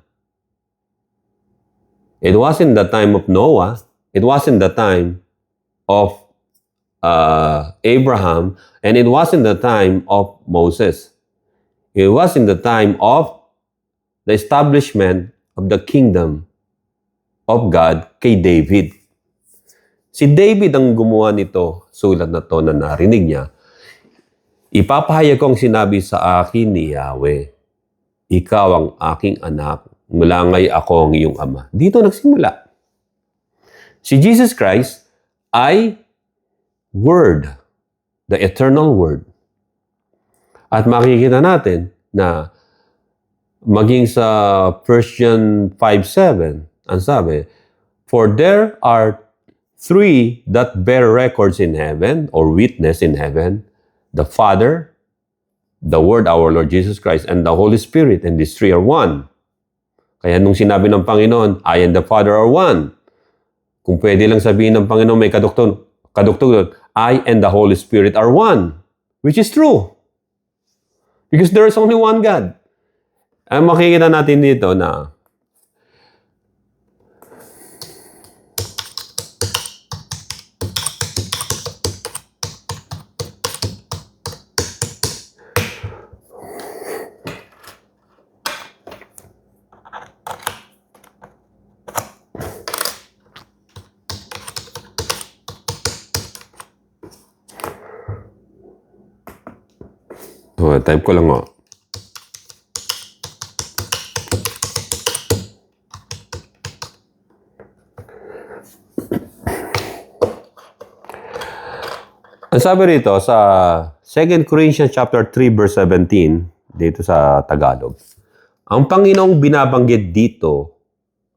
It wasn't the time of Noah. It wasn't the time of Abraham, and it was in the time of Moses. It was in the time of the establishment of the kingdom of God kay David. Si David ang gumawa nito, sulat na to na narinig niya. Ipapahayag ko ang sinabi sa akin ni Yahweh, ikaw ang aking anak, mula ngay ako ang iyong ama. Dito nagsimula. Si Jesus Christ ay Word, the eternal Word. At makikita natin na maging sa 1 John 5:7, ang sabi, for there are three that bear records in heaven or witness in heaven, the Father, the Word, our Lord Jesus Christ, and the Holy Spirit, and these three are one. Kaya nung sinabi ng Panginoon, I and the Father are one, kung pwede lang sabihin ng Panginoon, may kadukton, I and the Holy Spirit are one, which is true. Because there is only one God. Ang makikita natin dito na type ko lang Ang sabi rito sa 2 Corinthians chapter 3 verse 17 dito sa Tagalog. Ang Panginoong binabanggit dito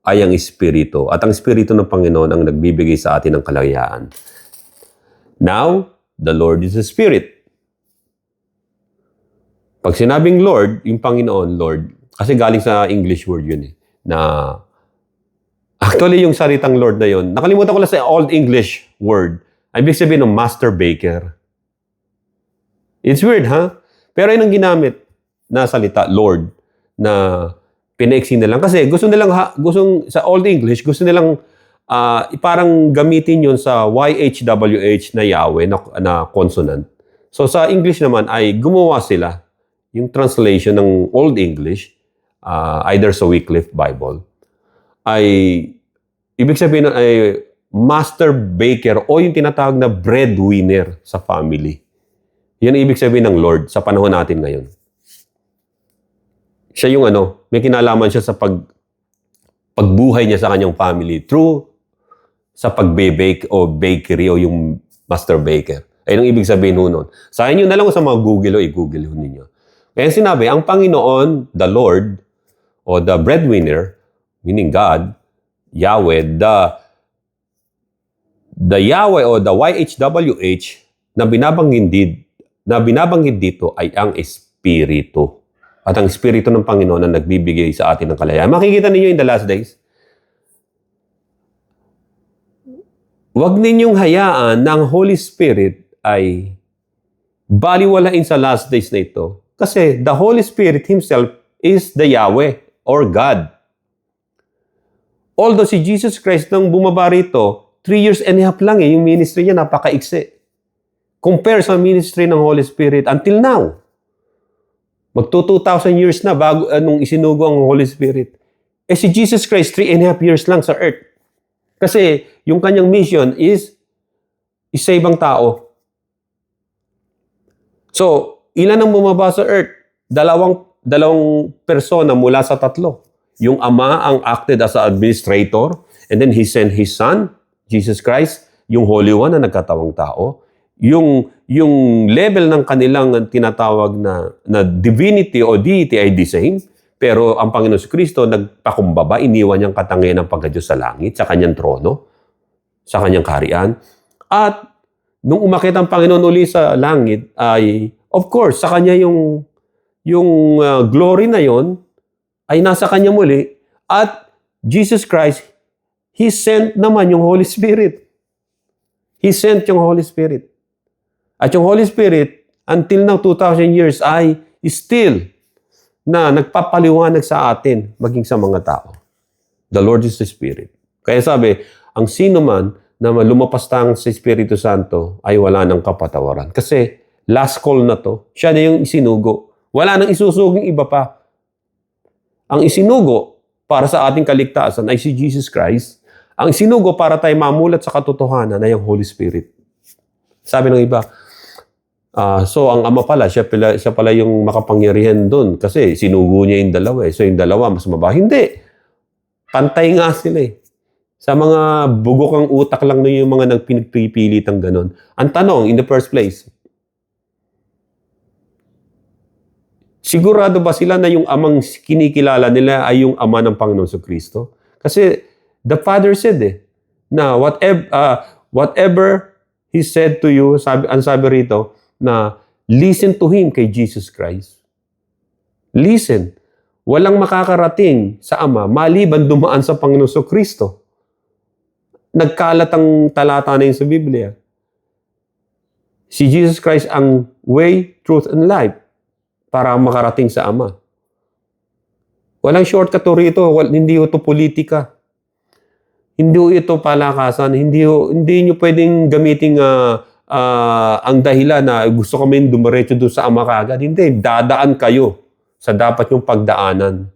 ay ang Espiritu at ang Espiritu ng Panginoon ang nagbibigay sa atin ng kalayaan. Now, the Lord is the Spirit. Pag sinabing Lord, yung Panginoon, Lord, kasi galing sa English word yun na actually yung salitang Lord na yun, nakalimutan ko lang sa Old English word, ay ibig sabihin ng master baker. It's weird, ha? Pero yun ang ginamit na salita, Lord, na pinaiksi na lang. Kasi gusto nilang, sa Old English, gusto nilang parang gamitin yun sa YHWH na Yahweh, na consonant. So sa English naman ay gumawa sila yung translation ng Old English, either sa Wycliffe Bible, ay ibig sabihin ay master baker o yung tinatawag na breadwinner sa family. Yan ang ibig sabihin ng Lord sa panahon natin ngayon. Siya yung may kinalaman siya sa pagbuhay niya sa kanyang family through sa pagbe-bake o bakery o yung master baker. Ayun ang ibig sabihin nun. Sa inyo na lang sa mga Google o i-Google ninyo. Kaya sinabi, ang Panginoon, the Lord, o the breadwinner, meaning God, Yahweh, the Yahweh o the YHWH na binabanggit dito ay ang Espiritu. At ang Espiritu ng Panginoon na nagbibigay sa atin ng kalayaan. Makikita ninyo in the last days, huwag ninyong hayaan na ang Holy Spirit ay baliwalain sa last days na ito. Kasi the Holy Spirit Himself is the Yahweh or God. Although si Jesus Christ nang bumaba rito, 3 years and a half lang yung ministry niya, napakaiksi. Compare sa ministry ng Holy Spirit until now. Magto-2,000 years na bago nung isinugo ang Holy Spirit. Si Jesus Christ, 3 and a half years lang sa earth. Kasi yung kanyang mission is isa ibang tao. So, ilan ang bumaba sa earth? Dalawang persona mula sa tatlo. Yung Ama ang acted as an administrator, and then He sent His Son, Jesus Christ, yung Holy One na nagkatawang tao. Yung level ng kanilang tinatawag na divinity o deity ay the same, pero ang Panginoon Kristo nagpakumbaba, iniwan niyang katangian ng pagka-Diyos sa langit, sa kanyang trono, sa kanyang kaharian. At nung umakyat ang Panginoon uli sa langit, ay of course, sa kanya yung glory na yon ay nasa kanya muli. At Jesus Christ, He sent naman yung Holy Spirit. He sent yung Holy Spirit. At yung Holy Spirit, until now, 2,000 years, ay still na nagpapaliwanag sa atin, maging sa mga tao. The Lord is the Spirit. Kaya sabi, ang sino man na lumapastang sa Espiritu Santo ay wala ng kapatawaran. Kasi last call na to, siya na yung isinugo. Wala nang isusuging iba pa. Ang isinugo para sa ating kaligtasan ay si Jesus Christ. Ang isinugo para tayo mamulat sa katotohanan ay ang Holy Spirit. Sabi ng iba, so ang Ama pala, siya pala yung makapangyarihan doon kasi sinugo niya yung dalawa eh. So yung dalawa mas mababa. Hindi. Pantay nga sila eh. Sa mga bugok ang utak lang na yung mga nagpinipilit ang ganon. Ang tanong, in the first place, sigurado ba sila na yung amang kinikilala nila ay yung ama ng Panginoon Kristo? Kasi the Father said na whatever He said to you, ang sabi rito, na listen to Him kay Jesus Christ. Listen. Walang makakarating sa Ama maliban dumaan sa Panginoon Kristo. Nagkalat ang talata na yun sa Biblia. Si Jesus Christ ang way, truth, and life para makarating sa Ama. Walang shortcut rito. Hindi ito politika. Hindi ito palakasan. Hindi nyo pwedeng gamitin ang dahilan na gusto kami dumiretso doon sa Ama kagad. Hindi. Dadaan kayo sa dapat yung pagdaanan.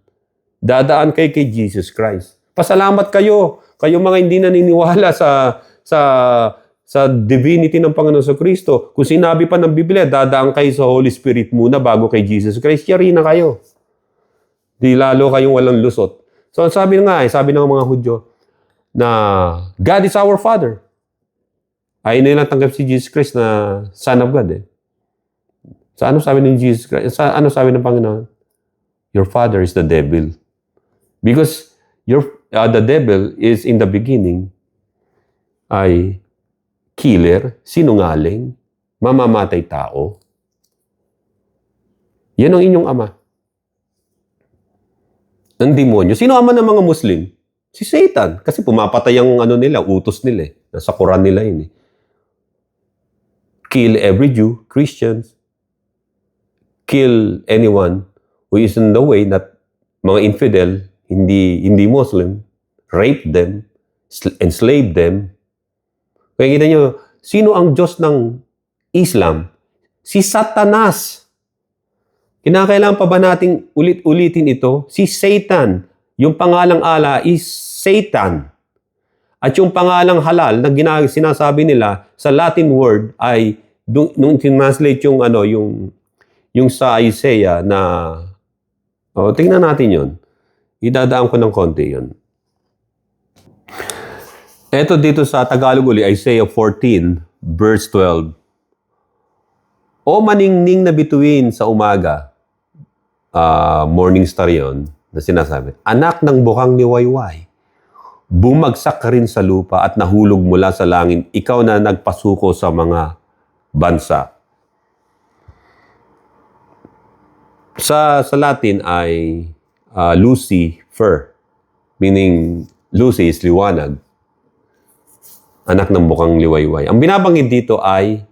Dadaan kayo kay Jesus Christ. Pasalamat kayo. Kayo mga hindi naniniwala sa divinity ng Panginoon Kristo. Kung sinabi pa ng Biblia, dadaan kayo sa Holy Spirit muna bago kay Jesus Christ, yari na kayo. Di lalo kayong walang lusot. So sabi ng mga Hudyo, na God is our Father. Ay nilang tanggap si Jesus Christ na Son of God Sa ano sabi ng Jesus Christ? Sa ano sabi ng Panginoon? Your father is the devil. Because the devil is in the beginning ay killer, sinungaling, mamamatay tao. Yan ang inyong ama. Ang demonyo. Sino ama ng mga Muslim? Si Satan. Kasi pumapatay ang utos nila Nasa Quran nila yun Kill every Jew, Christians. Kill anyone who is in the way, that mga infidel, hindi Muslim, rape them, enslave them. Kaya kita nyo, sino ang Diyos ng Islam? Si Satanas. Kinakailangan pa ba nating ulit-ulitin ito? Si Satan. Yung pangalang Allah is Satan. At yung pangalang halal na sinasabi nila sa Latin word ay nung translate yung sa Isaiah na tingnan natin yun. Idadaan ko ng konti yun. Ito dito sa Tagalog uli, Isaiah 14 verse 12. O maningning na bituin sa umaga, morning star yun, na sinasabi, anak ng bukang liwayway, bumagsak ka rin sa lupa at nahulog mula sa langit, ikaw na nagpasuko sa mga bansa. Sa Latin ay Lucifer, meaning Lucy is liwanag, anak ng bukang liwayway. Ang binabanggit dito ay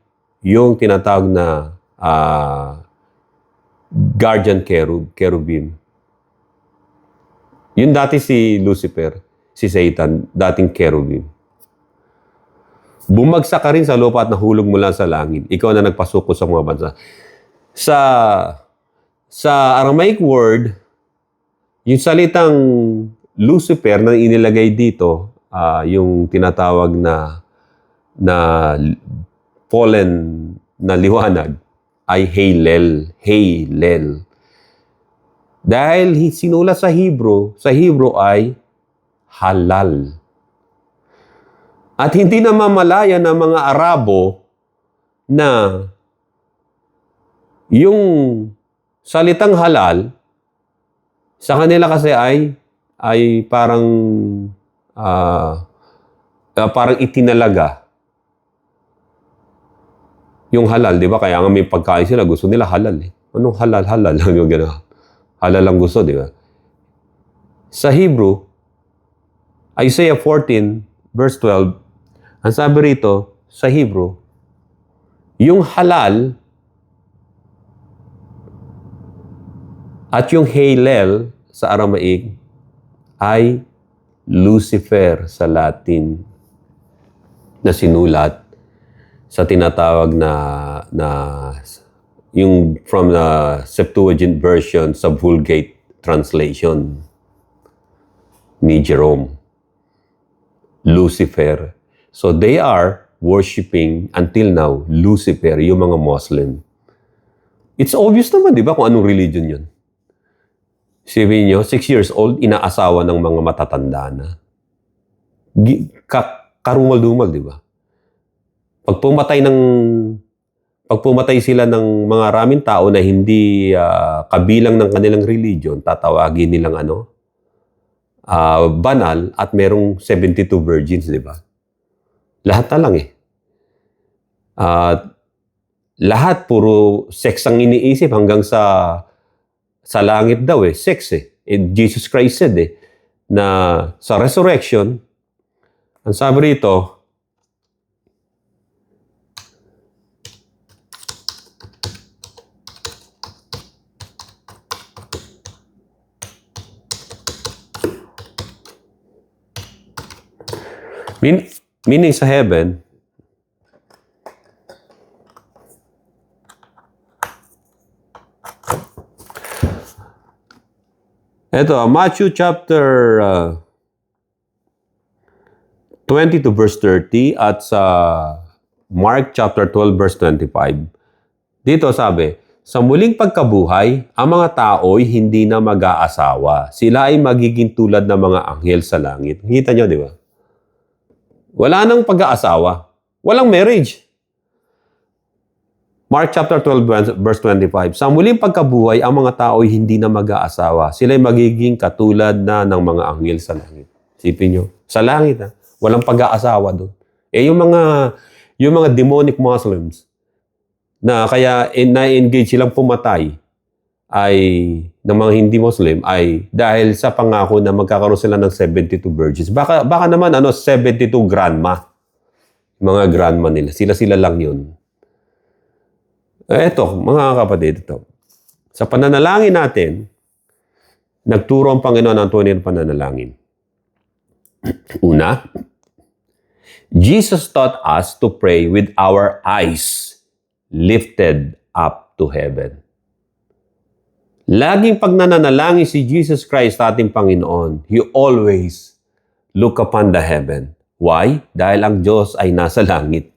yung tinatawag na guardian cherubim. Yun dati si Lucifer, si Satan, dating cherubim. Bumagsak ka rin sa lupa at nahulog mula sa langit. Ikaw na nagpasuko sa mga bansa. Sa Aramaic word, yung salitang Lucifer na inilagay dito, yung tinatawag na fallen na liwanag, ay Halel. Halel. Dahil sinulat sa Hebrew ay halal. At hindi na mamalaya ng mga Arabo na yung salitang halal sa kanila kasi ay parang itinalaga yung halal, di ba? Kaya nga may pagkain sila, gusto nila halal Anong halal? Halal lang yung gano'n. Halal lang gusto, di ba? Sa Hebrew, Isaiah 14, verse 12, ang sabi rito, sa Hebrew, yung halal at yung Halel sa Aramaic ay Lucifer sa Latin. na sinulat sa tinatawag na yung from the Septuagint version sa Vulgate translation ni Jerome. Lucifer. So they are worshiping until now Lucifer, yung mga Muslim. It's obvious naman, di ba, kung anong religion yun. Sabihin nyo, 6 years old, inaasawa ng mga matatanda na. Karumal-dumal, di ba? Pag pumatay sila ng mga maraming tao na hindi kabilang ng kanilang religion, tatawagin nilang banal at merong 72 virgins, di ba? Lahat na lang lahat puro sex ang iniisip hanggang sa langit daw sex And Jesus Christ said na sa resurrection, ang sabi rito, meaning sa heaven, ito, Matthew chapter 22 verse 30 at sa Mark chapter 12 verse 25. Dito sabi, sa muling pagkabuhay, ang mga tao'y hindi na mag-aasawa. Sila ay magiging tulad ng mga anghel sa langit. Kita nyo, di ba? Wala nang pag-aasawa. Walang marriage. Mark chapter 12 verse 25. Sa muling pagkabuhay, ang mga tao ay hindi na mag-aasawa. Sila ay magiging katulad na ng mga anghel sa langit. Sipin nyo, sa langit walang pag-aasawa doon. Yung mga demonic Muslims na kaya na-engage silang pumatay ay ng mga hindi Muslim ay dahil sa pangako na magkakaroon sila ng 72 virgins. Baka naman 72 grandma. Mga grandma nila. Sila lang yun. Eto, mga kapatid, ito. Sa pananalangin natin, nagturo ang Panginoon ng tunay na pananalangin. Una, Jesus taught us to pray with our eyes lifted up to heaven. Laging pag nananalangin si Jesus Christ, ating Panginoon, He always look upon the heaven. Why? Dahil ang Diyos ay nasa langit.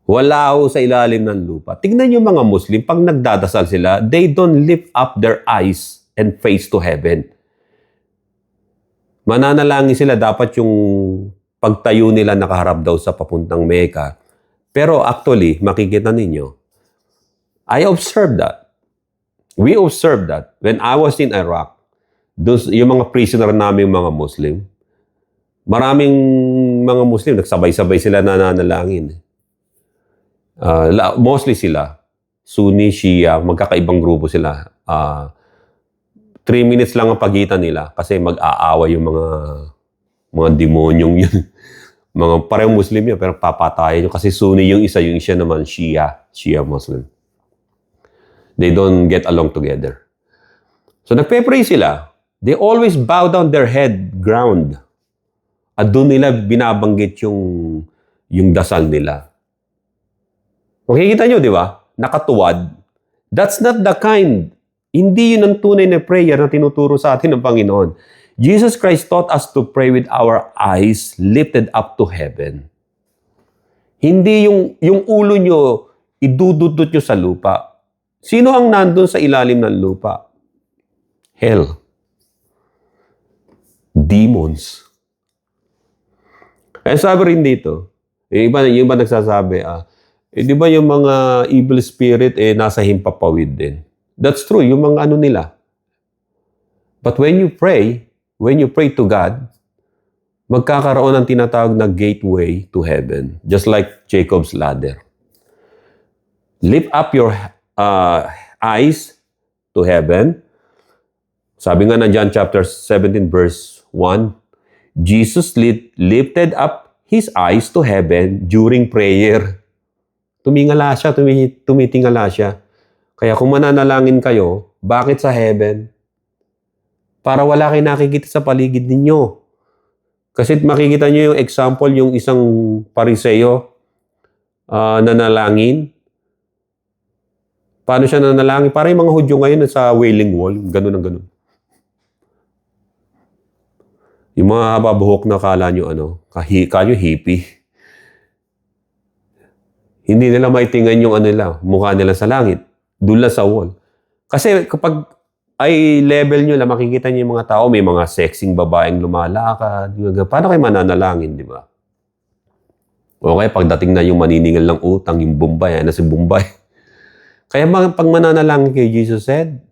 Wala sa ilalim ng lupa. Tignan yung mga Muslim, pag nagdadasal sila, they don't lift up their eyes and face to heaven. Mananalangin sila, dapat yung pagtayo nila nakaharap daw sa papuntang Mecca. Pero actually, makikita ninyo, I observed that. We observed that. When I was in Iraq, yung mga prisoner namin, mga Muslim, maraming mga Muslim, nagsabay-sabay sila nananalangin. Mostly sila, Sunni, Shia, magkakaibang grupo sila. 3 minutes lang ang pagitan nila kasi mag-aaway yung mga demonyong yun. Mga parehong Muslim yun, pero papatayin yun kasi Sunni yung isa naman Shia Muslim. They don't get along together. So nagpe-pray sila. They always bow down their head ground. At doon nila binabanggit yung dasal nila. Makikita nyo, di ba? Nakatuwad. That's not the kind. Hindi yun ang tunay na prayer na tinuturo sa atin ng Panginoon. Jesus Christ taught us to pray with our eyes lifted up to heaven. Hindi yung ulo nyo, idududot nyo sa lupa. Sino ang nandun sa ilalim ng lupa? Hell. Demons. Kaya sabi rin dito, yung iba nagsasabi, di ba yung mga evil spirit nasa himpapawid din? That's true, yung mga nila. But when you pray to God, magkakaroon ng tinatawag na gateway to heaven, just like Jacob's ladder. Lift up your eyes to heaven. Sabi nga na John chapter 17 verse 1, Jesus lifted up His eyes to heaven during prayer. Tumingala siya, tumitingala siya. Kaya kung mananalangin kayo, bakit sa heaven? Para wala kayo nakikita sa paligid ninyo. Kasi makikita nyo yung example, yung isang Pariseo nanalangin. Paano siya nanalangin? Parang yung mga Hudyo ngayon sa Wailing Wall, ganun ang ganun. Yung mga hababuhok na kala nyo, kanyo hippie. Hindi nila maitingan yung mukha nila sa langit. Doon lang sa wall. Kasi kapag ay level nyo lang, makikita nyo yung mga tao, may mga sexing babaeng lumalakad. Paano kayo mananalangin, di ba? Okay, pagdating na yung maniningal ng utang, yung Bombay, si Bombay. Kaya pag mananalangin kayo, Jesus said,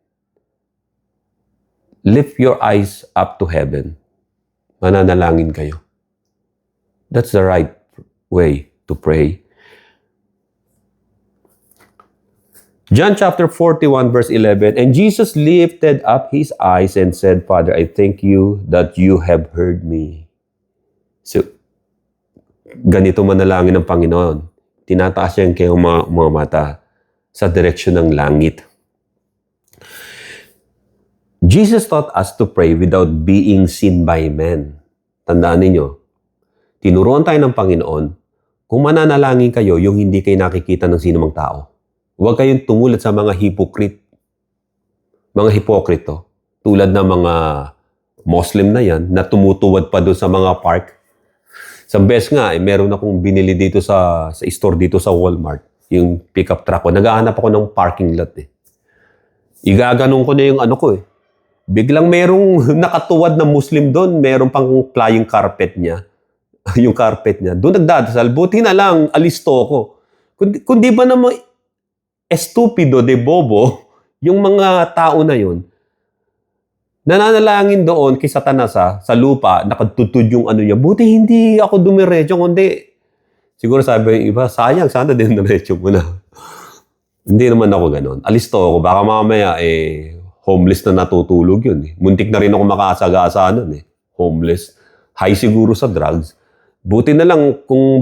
lift your eyes up to heaven. Mananalangin kayo. That's the right way to pray. John chapter 41 verse 11, and Jesus lifted up his eyes and said, Father, I thank you that you have heard me. So, ganito manalangin ng Panginoon. Tinataas niya yung kayong mga mata sa direksyon ng langit. Jesus taught us to pray without being seen by men. Tandaan ninyo, tinuruan tayo ng Panginoon, kung mananalangin kayo, yung hindi kayo nakikita ng sinumang tao. Huwag kayong tumulad sa mga mga hipokrito, tulad ng mga Muslim na yan, na tumutuwad pa doon sa mga park. Sa best nga, meron akong binili dito sa store dito sa Walmart, yung pickup truck ko. Naghahanap ako ng parking lot Igaganon ko na yung Biglang merong nakatuwad na Muslim doon, meron pang flying carpet niya. Yung carpet niya. Doon nagdadasal. Buti na lang, alisto ko. Kundi ba naman estupido de bobo, yung mga tao na yun, nananalangin doon kay Satanas sa lupa, nakatutod yung niya. Buti hindi ako dumiretso, kundi siguro sabi yung iba, sayang, sana din diretso mo na. Hindi naman ako ganun. Alisto ako. Baka mamaya, homeless na natutulog yun. Muntik na rin ako makasagasa nun. Homeless. High siguro sa drugs. Buti na lang kung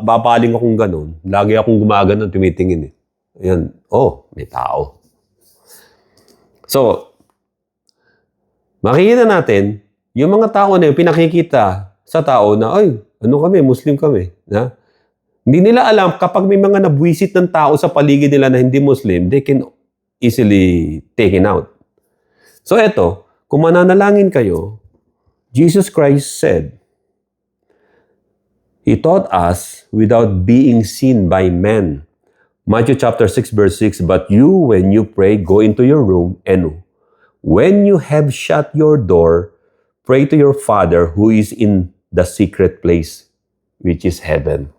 babaling akong ganun. Lagi akong gumaganon, tumitingin. Ayan. Oh, may tao. So, makikita natin, yung mga tao na yun, pinakikita sa tao na, ay, kami, Muslim kami. Na? Hindi nila alam, kapag may mga nabwisit ng tao sa paligid nila na hindi Muslim, they can easily taken out. So eto, kung mananalangin kayo, Jesus Christ said, He taught us without being seen by men. Matthew chapter 6 verse 6, but you, when you pray, go into your room, and when you have shut your door, pray to your Father who is in the secret place, which is heaven.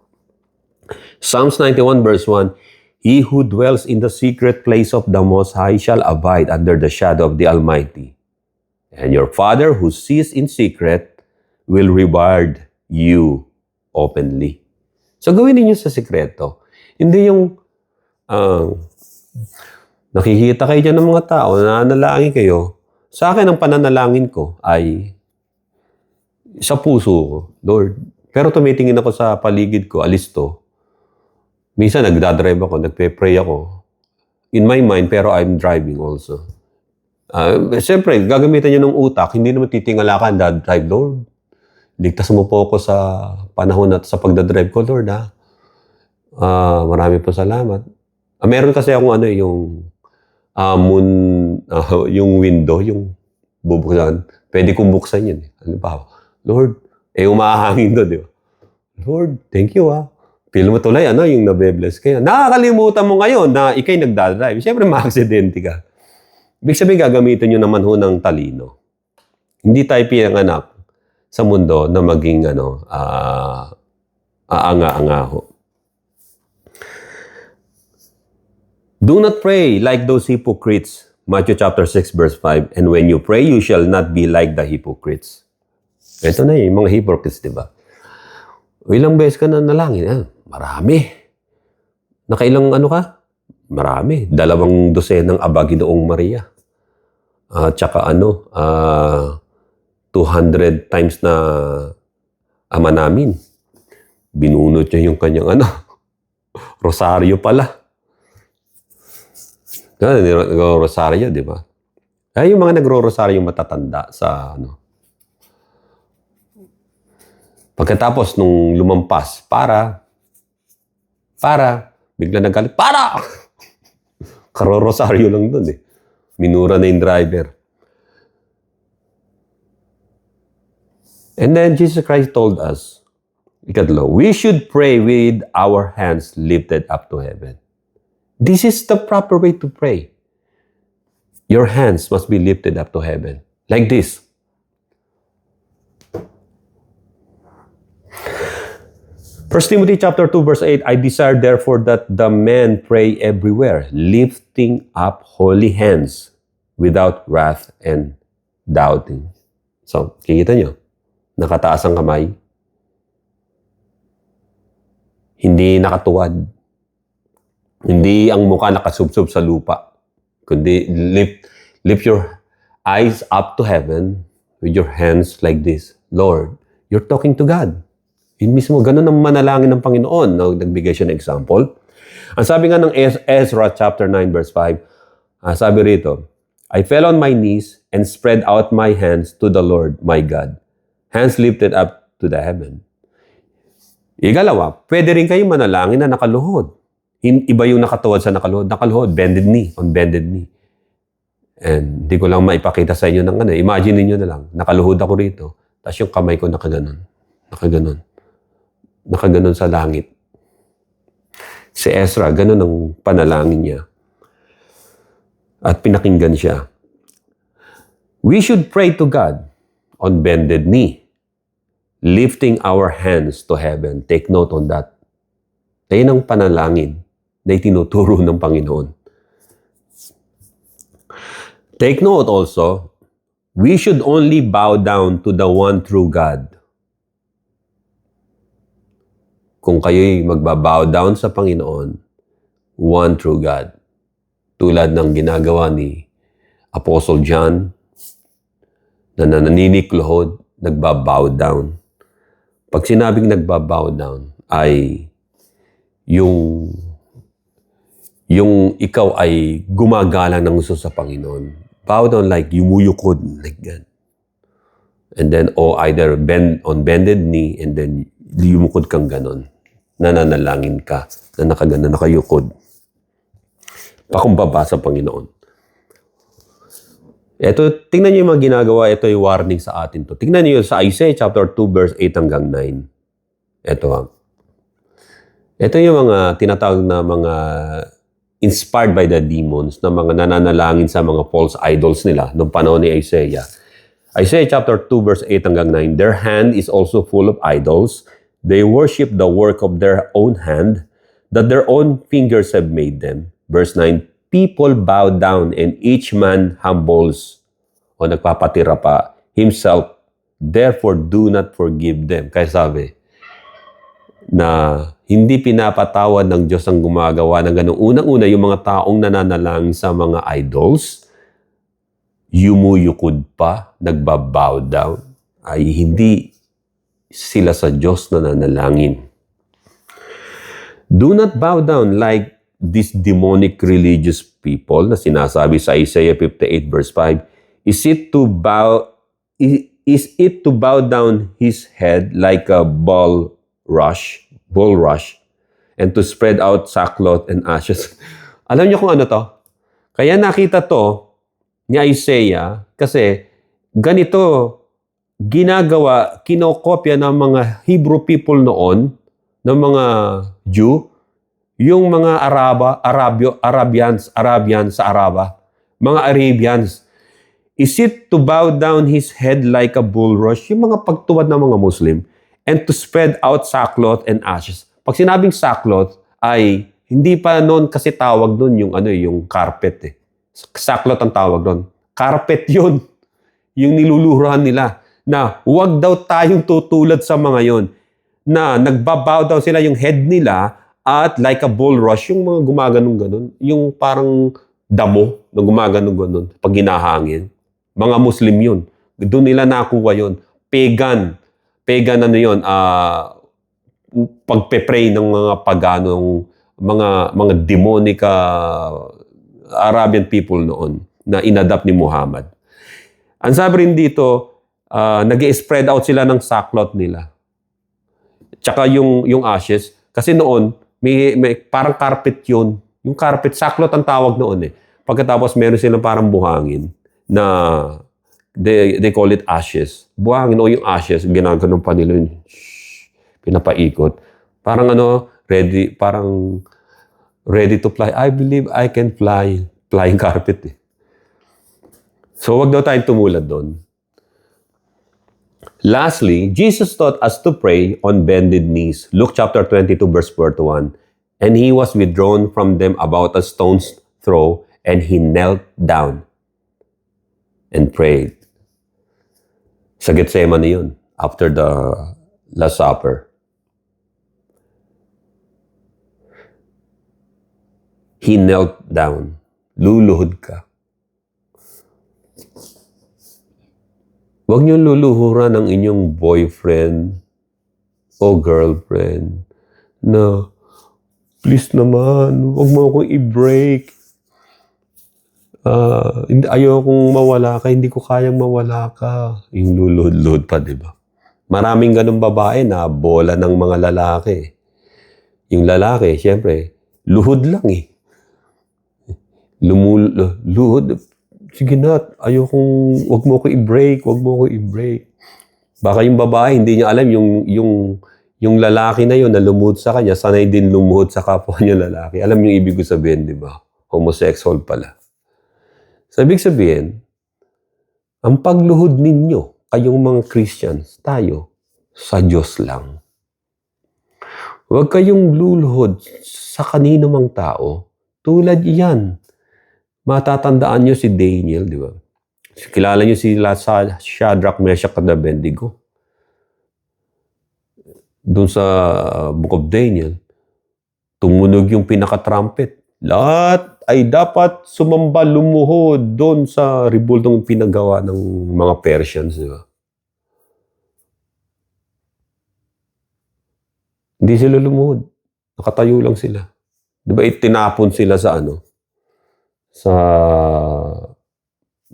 Psalms 91 verse 1, He who dwells in the secret place of the Most High shall abide under the shadow of the Almighty. And your Father who sees in secret will reward you openly. So gawin niyo sa sikreto. Hindi yung nakikita kayo dyan ng mga tao, nananalangin kayo. Sa akin, ang pananalangin ko ay sa puso ko, Lord. Pero tumitingin ako sa paligid ko, alisto. Minsan nagdadrive ako, nagpe-pray ako. In my mind, pero I'm driving also. Siyempre, gagamitan nyo ng utak, hindi naman titingala ka, drive, Lord. Ligtas mo po ako sa panahon at sa pagdadrive ko, Lord, marami po salamat. Meron kasi akong yung yung window, yung bubuksan. Pwede kong buksan yun. Halimbawa, Lord, umahangin doon, di ba? Lord, thank you, Feel mo tuloy, yung nabe-bless kayo. Nakakalimutan mo ngayon na ikay nagdadrive. Siyempre, ma-aksidente ka. Ibig sabihin, gagamitin nyo naman ng talino. Hindi tayo pinanganak sa mundo na maging, aanga-anga ho. Do not pray like those hypocrites. Matthew chapter 6 verse 5. And when you pray, you shall not be like the hypocrites. Ito na yung mga hypocrites, di ba? Ilang beses ka na nalangin? Marami. Nakailang ka? Marami. 2 dosenang Aba Ginoong Maria. Tsaka 200 times na Ama Namin. Binunot niya yung kanyang rosaryo pala. Nagro-rosaryo, di ba? Yung mga nagro-rosaryo matatanda sa Pagkatapos nung lumampas, bigla nagalit, para! Karorosaryo lang dun eh. Minura na yung driver. And then Jesus Christ told us, ikatlo, we should pray with our hands lifted up to heaven. This is the proper way to pray. Your hands must be lifted up to heaven. Like this. 1 Timothy chapter 2 verse 8, I desire therefore that the men pray everywhere, lifting up holy hands without wrath and doubting. So, kikita nyo, nakataas ang kamay, hindi nakatuwad, hindi ang mukha nakasubsob sa lupa, kundi lift your eyes up to heaven with your hands like this. Lord, you're talking to God. Yun mismo, ganun ang manalangin ng Panginoon. Nagbigay siya ng example. Ang sabi nga ng Ezra chapter 9 verse 5, sabi rito, I fell on my knees and spread out my hands to the Lord my God. Hands lifted up to the heaven. Ikalawa, pwede rin kayong manalangin na nakaluhod. Iba yung nakatuwad sa nakaluhod. Nakaluhod, bended knee, on bended knee. And di ko lang maipakita sa inyo ng ano. Imagine niyo na lang, nakaluhod ako rito, tapos yung kamay ko nakaganon. Nakaganon sa langit. Si Ezra, ganon ang panalangin niya. At pinakinggan siya. We should pray to God on bended knee, lifting our hands to heaven. Take note on that. Ayun ang panalangin na itinuturo ng Panginoon. Take note also, we should only bow down to the one true God. Kung kayo'y magbabow down sa Panginoon, one true God. Tulad ng ginagawa ni Apostle John, na naniniklohod, nagbabow down. Pag sinabing nagbabow down, ay yung ikaw ay gumagalang ng gusto sa Panginoon. Bow down like yumuyukod, like that. And then, either bend on bended knee, and then yumukod kang ganon. Nananalangin ka, na nakayukod. Pakumbaba sa Panginoon. Ito, tingnan niyo yung mga ginagawa, ito yung warning sa atin to. Tingnan niyo sa Isaiah chapter 2 verse 8 hanggang 9. Ito yung mga tinatawag na mga inspired by the demons, na mga nananalangin sa mga false idols nila noong panahon ni Isaiah. Isaiah chapter 2 verse 8 hanggang 9, their hand is also full of idols. They worship the work of their own hand, that their own fingers have made them. Verse 9, people bow down and each man humbles, o nagpapatira pa, himself. Therefore, do not forgive them. Kaya sabi, na hindi pinapatawad ng Diyos ang gumagawa ng ganun. Unang-una, yung mga taong nananalangin sa mga idols, yumuyukod pa, nagbabow down, ay hindi sila sa Diyos na nanalangin. Do not bow down like these demonic religious people na sinasabi sa Isaiah 58 verse 5. Is it to bow down his head like a bulrush, and to spread out sackcloth and ashes? Alam niyo kung ano to? Kaya nakita to ni Isaiah kasi ganito ginagawa, kinokopya ng mga Hebrew people noon, ng mga Jew, yung mga Arabians sa mga Arabians. Is it to bow down his head like a bulrush, yung mga pagtuwad ng mga Muslim, and to spread out sackcloth and ashes? Pag sinabing sackcloth, ay hindi pa noon kasi tawag doon yung carpet eh. Sackcloth ang tawag doon. Carpet yun. Yung niluluhuran nila. Na huwag daw tayong tutulad sa mga yon, na nagbabow daw sila yung head nila at like a bulrush, yung mga gumaganong-ganon, yung parang damo na gumaganong-ganon pag ginahangin. Mga Muslim yun. Doon nila nakuha yun. Pagan ano yun, pagpe-pray ng mga paganong, mga demonic Arabian people noon na inadapt ni Muhammad. Ang sabi rin dito, nag-spread out sila ng sackcloth nila. Tsaka yung ashes, kasi noon, may parang carpet yun. Yung carpet, saklot ang tawag noon eh. Pagkatapos meron silang parang buhangin na they call it ashes. Buhangin o yung ashes, ginaganon pa nila yun. Pinapaikot. Parang parang ready to fly. I believe I can fly. Flying carpet eh. So wag daw tayong tumulad doon. Lastly, Jesus taught us to pray on bended knees. Luke chapter 22 verse 41. And he was withdrawn from them about a stone's throw, and he knelt down and prayed. Sa Gethsemane yun, after the Last Supper. He knelt down. Luluhod ka. Huwag niyo luluhuran ang inyong boyfriend o girlfriend na, please naman, huwag mo akong i-break. Ayokong mawala ka, hindi ko kayang mawala ka. Yung luluhod-luhod pa, di ba? Maraming ganun babae na bola ng mga lalaki. Yung lalaki, syempre, luhod lang eh. Luhod. Sige na, wag mo ko i-break, wag mo ko i-break. Baka yung babae, hindi niya alam yung lalaki na yun na lumuhod sa kanya, sanay din lumuhod sa kapwa niya lalaki. Alam yung ibig ko sabihin, di ba? Homosexual pala. So, ibig sabihin, ang pagluhod ninyo, kayong mga Christians, tayo, sa Diyos lang. Huwag kayong luluhod sa kanino mang tao. Tulad iyan. Matatandaan nyo si Daniel, di ba? Kilala nyo sila sa Shadrach, Meshach, at Abednego. Doon sa Book of Daniel, tumunog yung pinaka-trumpet. Lahat ay dapat sumamba, lumuhod doon sa rebuldong pinagawa ng mga Persians, di ba? Hindi sila lumuhod. Nakatayo lang sila. Di ba, itinapon sila sa sa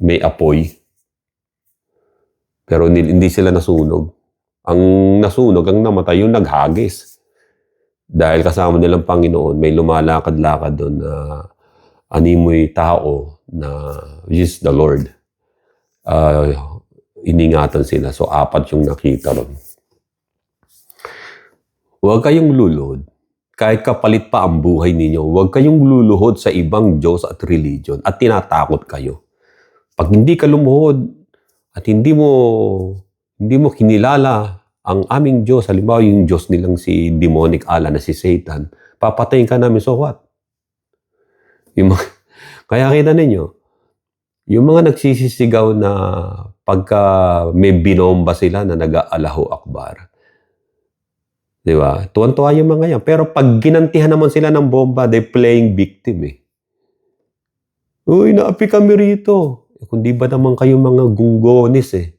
may apoy. Pero hindi sila nasunog. Ang nasunog, ang namatay, yung naghagis. Dahil kasama nilang Panginoon, may lumalakad-lakad doon na animoy tao na which is the Lord. Iningatan sila. So, 4 yung nakita ron. Huwag kayong luluhod. Kahit kapalit pa ang buhay ninyo, huwag kayong luluhod sa ibang Diyos at religion at tinatakot kayo. Pag hindi ka lumuhod at hindi mo kinilala ang aming Diyos, halimbawa yung Diyos nilang si demonic ala na si Satan, papatayin ka namin, so what? Kaya kita ninyo, yung mga nagsisisigaw na pagka may binomba sila na nag-Allahu Akbar, di ba? Tuwan-tuwa yung mga yan. Pero pag ginantihan naman sila ng bomba, they playing victim eh. Uy, naapi kami rito. Kung di ba naman kayo mga gunggonis eh.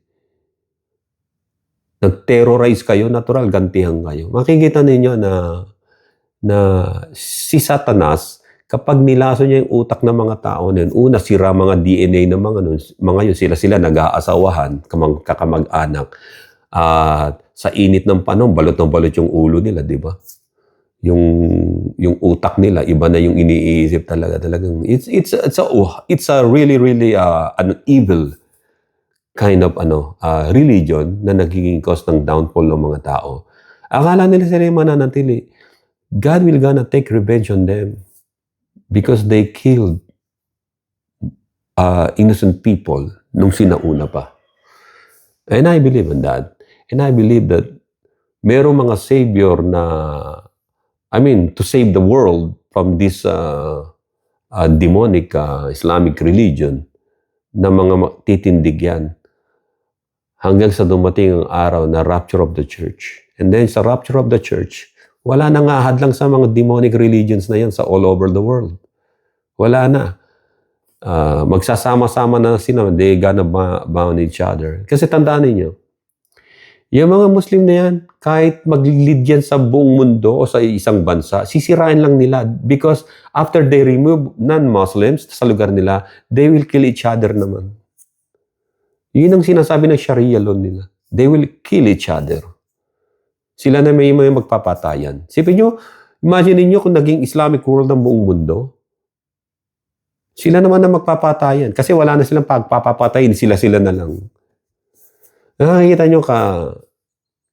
Nag-terrorize kayo, natural, gantihan kayo. Makikita ninyo na si Satanas, kapag nilaso niya yung utak ng mga tao na yun, una, sira mga DNA ng mga yun, sila nag-aasawahan, kakamag-anak. At sa init ng panahon, balot ng balot yung ulo nila, di ba? Yung utak nila, iba na yung iniisip talagang. It's a really an evil kind of religion na nagiging cause ng downfall ng mga tao. Akala nila sila yung mananatili. God will gonna take revenge on them because they killed innocent people nung sinauna pa. And I believe in that. And I believe that merong mga savior to save the world from this demonic Islamic religion na mga titindig yan hanggang sa dumating ang araw na rapture of the church. And then sa rapture of the church, wala nang ahad lang sa mga demonic religions na yan sa all over the world. Wala na. Magsasama-sama na sila. They gonna bound each other. Kasi tandaan ninyo, yung mga Muslim na yan, kahit mag-lead yan sa buong mundo o sa isang bansa, sisirain lang nila because after they remove non-Muslims sa lugar nila, they will kill each other naman. Yun ang sinasabi ng Sharia law nila. They will kill each other. Sila na may magpapatayan. Sipin nyo, imagine niyo kung naging Islamic world ng buong mundo. Sila naman na magpapatayan. Kasi wala na silang pagpapatayin. Sila-sila na lang. Nakakita nyo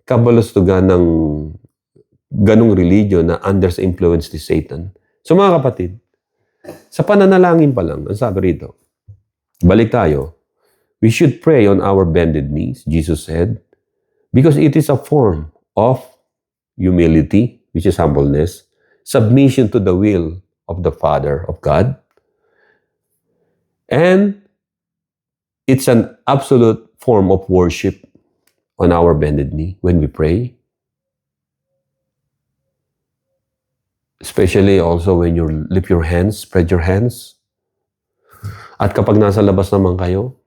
kabalustugan ng ganong religion na under sa influence ni Satan. So mga kapatid, sa pananalangin pa lang, ang sabi rito, balik tayo, we should pray on our bended knees, Jesus said, because it is a form of humility, which is humbleness, submission to the will of the Father of God, and it's an absolute form of worship on our bended knee when we pray. Especially also when you lift your hands, spread your hands. At kapag nasa labas naman kayo,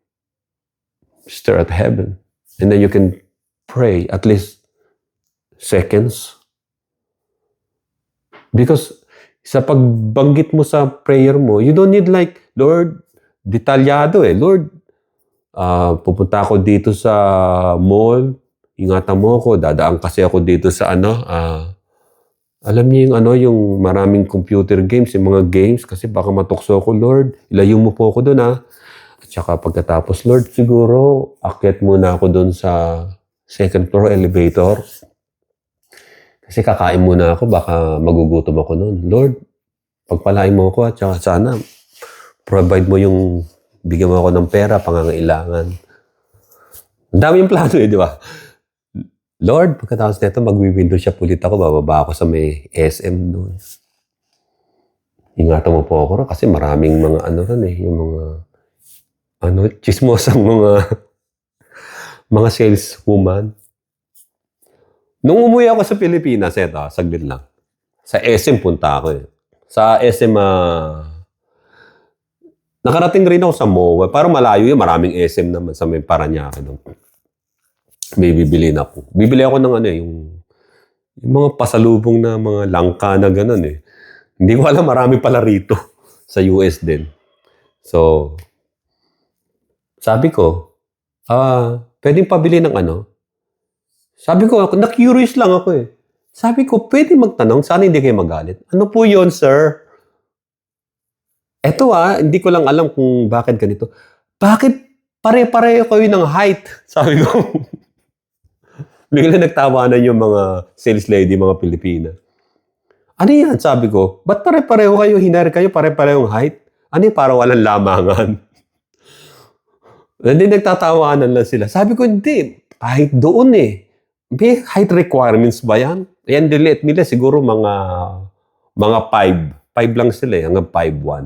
stare at heaven. And then you can pray at least seconds. Because sa pagbanggit mo sa prayer mo, you don't need like, Lord, detalyado Lord, pupunta ako dito sa mall, ingatan mo ako, dadaan kasi ako dito sa alam niyo yung maraming computer games, yung mga games, kasi baka matukso ako, Lord, ilayo mo po ako doon At saka pagkatapos, Lord, siguro, akyat muna ako doon sa second floor elevator. Kasi kakain muna ako, baka magugutom ako noon. Lord, pagpalain mo ako at saka sana, provide mo bigyan mo ako ng pera, pangangailangan. Ang daming plano di ba? Lord, pagkatapos nito, mag-window shop ulit ako, bababa ako sa may SM doon. Ingatan mo po ako kasi maraming mga yung mga, chismosang mga saleswoman. Nung umuwi ako sa Pilipinas, saglit lang. Sa SM punta ako Sa SM, nakarating rin ako sa MOA. Parang malayo yun, maraming SM naman sa may Parañaque doon. May bibilin ako. Bibili ako ng yung mga pasalubong na mga langka na gano'n Hindi ko alam, marami pala rito sa US din. So, sabi ko, pwedeng pabili ng Sabi ko, na-curious lang ako Sabi ko, pwede magtanong, sana hindi kayo magalit. Ano po yon sir? Eto hindi ko lang alam kung bakit ganito. Bakit pare-pareho kayo ng height? Sabi ko. Bigla nagtawanan yung mga sales lady, mga Pilipina. Ano yan? Sabi ko, ba't pare-pareho kayo, hinari kayo, pare-parehong height? Ano yung parang walang lamangan? Hindi nagtatawanan lang sila. Sabi ko, hindi. Kahit doon May height requirements ba yan? Ayan, delete nila siguro mga 5. 5 lang sila hanggang 5'1".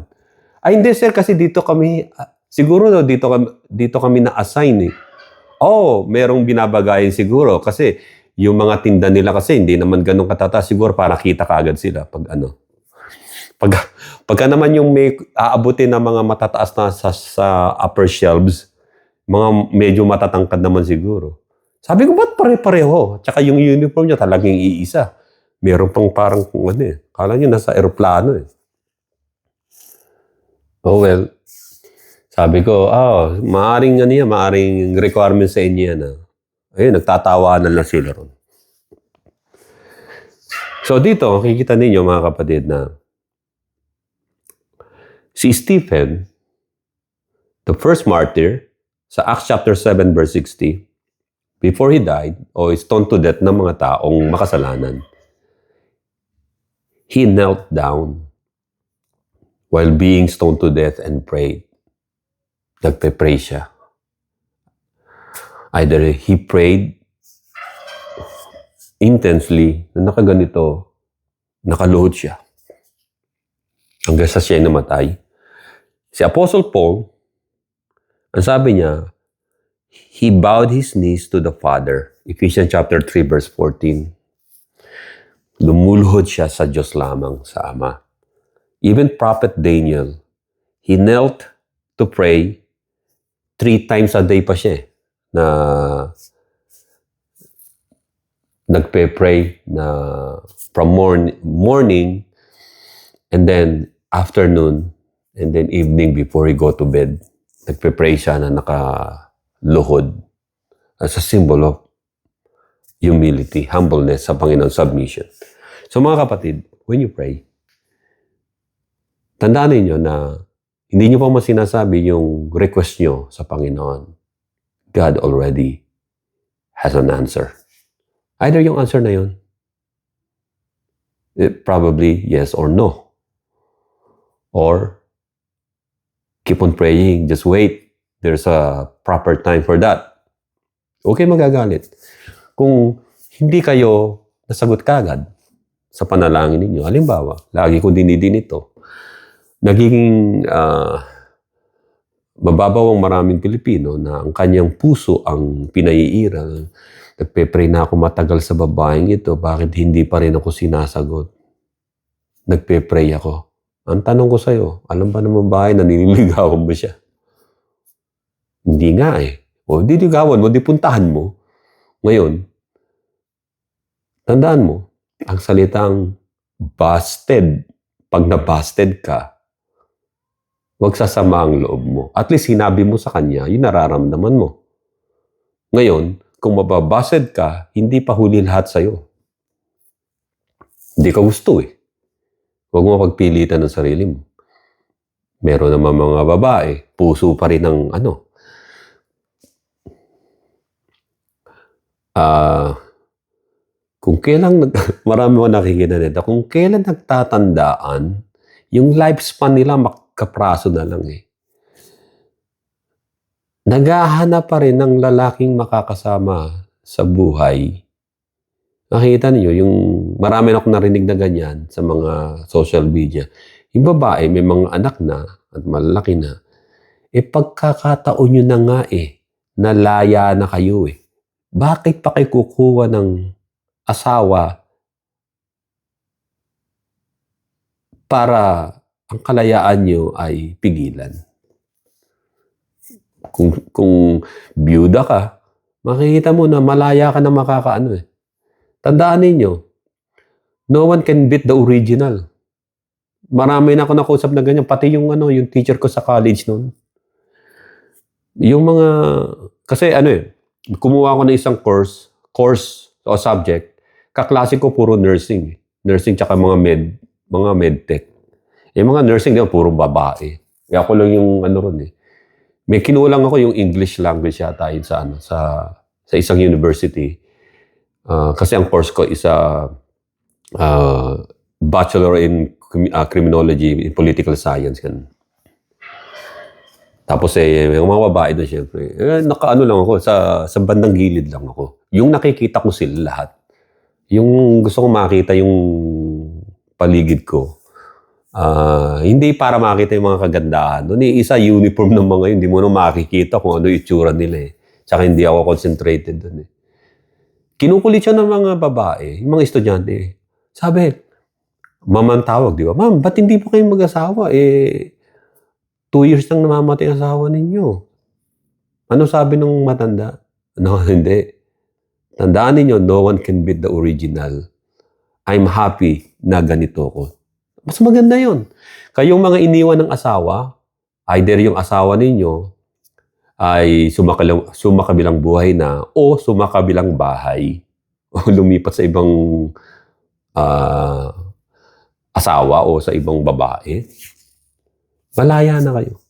Ay, hindi sir, kasi dito kami, siguro dito kami na-assign merong binabagayin siguro kasi yung mga tinda nila kasi hindi naman ganun katataas siguro para kita kaagad sila pagka naman yung may aabutin na mga matataas na sa upper shelves, mga medyo matatangkad naman siguro. Sabi ko, ba't pare-pareho? Tsaka yung uniform niya talagang iisa. Meron pang parang kala niyo nasa aeroplano Oh well, sabi ko, maaring maaring requirement sa inyo yan. Ayun, nagtatawanan lang sila ron. So dito, makikita ninyo mga kapatid na si Stephen, the first martyr, sa Acts chapter 7 verse 60, before he died, stoned to death ng mga taong makasalanan, he knelt down while being stoned to death and prayed. Nagpe-pray siya. Either he prayed intensely na nakaganito, nakaluhod siya. Hanggang sa siya namatay. Si Apostle Paul, ang sabi niya, he bowed his knees to the Father. Ephesians chapter 3 verse 14. Lumuluhod siya sa Diyos lamang, sa Ama. Even Prophet Daniel, he knelt to pray 3 times a day pa siya na nagpe-pray na from morning and then afternoon and then evening before he go to bed. Nagpe-pray siya na nakaluhod as a symbol of humility, humbleness sa Panginoon, submission. So mga kapatid, when you pray, tandaan ninyo na hindi nyo pa sinasabi yung request nyo sa Panginoon. God already has an answer. Either yung answer na yun, probably yes or no. Or, keep on praying, just wait. There's a proper time for that. Okay, magagalit. Kung hindi kayo nasagot kagad sa panalangin ninyo, halimbawa, lagi ko dinidin ito, nagiging mababaw ang maraming Pilipino na ang kanyang puso ang pinaiiral. Nagpe-pray na ako matagal sa babaeng ito, bakit hindi pa rin ako sinasagot? Nagpe-pray ako. Ang tanong ko sa'yo, alam ba naman ba na nililigawan mo siya? Hindi nga eh. O, di ligawan mo, di puntahan mo. Ngayon, tandaan mo, ang salitang busted, pag na-busted ka, huwag sasama ang loob mo. At least sinabi mo sa kanya, yung nararamdaman mo. Ngayon, kung mababusted ka, hindi pa huli lahat sa'yo. Hindi ka gusto eh. Huwag mo pagpilitan ng sarili mo. Meron naman mga babae, puso pa rin ng kung kailan, marami mo nakikita nito, kung kailan nagtatandaan, yung lifespan nila makapraso na lang eh. Naghahanap pa rin ng lalaking makakasama sa buhay. Nakikita niyo yung marami na akong narinig na ganyan sa mga social media. Yung babae, may mga anak na at malaki na. Pagkakataon nyo na nga nalaya na kayo Bakit pa kayo kukuha ng asawa para ang kalayaan nyo ay pigilan? Kung byuda ka, makikita mo na malaya ka na makakaano Tandaan ninyo, no one can beat the original. Marami na ako nakausap na ganyan, pati yung yung teacher ko sa college noon. Yung mga, kasi kumuha ako ng isang course o subject, kaklase ko puro nursing. Nursing tsaka mga medtech. Yung mga nursing, puro babae. Kaya ako lang yung ron May kinulang ako yung English language yata yun sa isang university. Kasi ang course ko is Bachelor in Criminology in Political Science. Yan. Tapos yung mga babae doon syempre, nakaano lang ako, sa bandang gilid lang ako. Yung nakikita ko sila lahat. Yung gusto kong makita yung paligid ko. Hindi para makita yung mga kagandahan. Doon isa uniform ng mga yun, hindi mo na makikita kung ano yung itsura nila Tsaka hindi ako concentrated doon Kinukulit siya ng mga babae, yung mga estudyante. Sabi, ma'am tawag, di ba? Ma'am, ba't hindi po kayo mag-asawa? 2 years nang namamatay ang asawa ninyo. Ano sabi nung matanda? No, hindi. Tandaan ninyo, no one can beat the original. I'm happy na ganito ko. Mas maganda yon. Kayong mga iniwan ng asawa, either yung asawa ninyo ay sumakabilang buhay na o sumakabilang bahay o lumipat sa ibang asawa o sa ibang babae, malaya na kayo.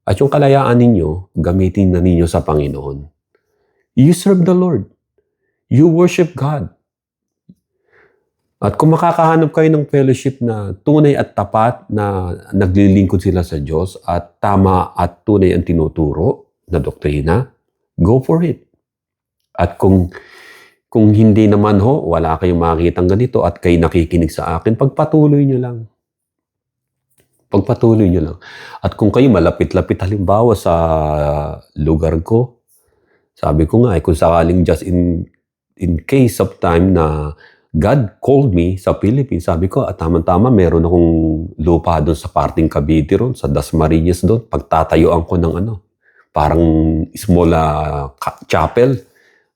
At yung kalayaan ninyo, gamitin na ninyo sa Panginoon. You serve the Lord. You worship God. At kung makakahanap kayo ng fellowship na tunay at tapat na naglilingkod sila sa Diyos at tama at tunay ang tinuturo na doktrina, go for it. At kung hindi naman wala kayong makikitang ganito at kayo nakikinig sa akin, pagpatuloy nyo lang. Pagpatuloy nyo lang. At kung kayo malapit-lapit halimbawa sa lugar ko, sabi ko nga, kung sakaling just in case of time na God called me sa Philippines, sabi ko, tama-tama, meron akong lupa doon sa parting Cavite ron, sa Dasmariñas doon, pagtatayuan ko ng parang small chapel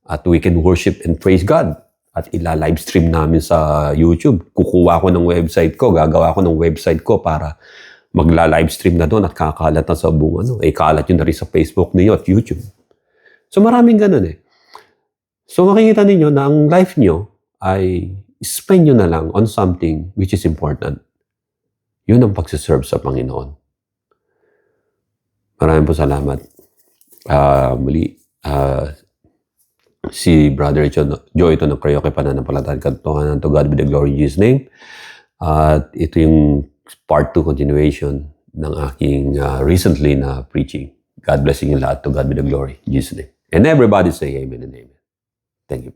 at we can worship and praise God. At ila-livestream namin sa YouTube. Kukuha ko ng website ko, gagawa ko ng website ko para magla-livestream na doon at kakalat na sa buong kalat yun na rin sa Facebook niyo at YouTube. So maraming ganun So makikita ninyo na ang life nyo ay spend nyo na lang on something which is important. Yun ang pagsiserve sa Panginoon. Maraming po salamat. Muli, si Brother Joe ito ng Kreo kay Pananampalatayang Katotohanan. To God be the glory in Jesus' name. At ito yung part 2 continuation ng aking recently na preaching. God bless you lahat. To God be the glory in Jesus' name. And everybody say amen and amen. Thank you.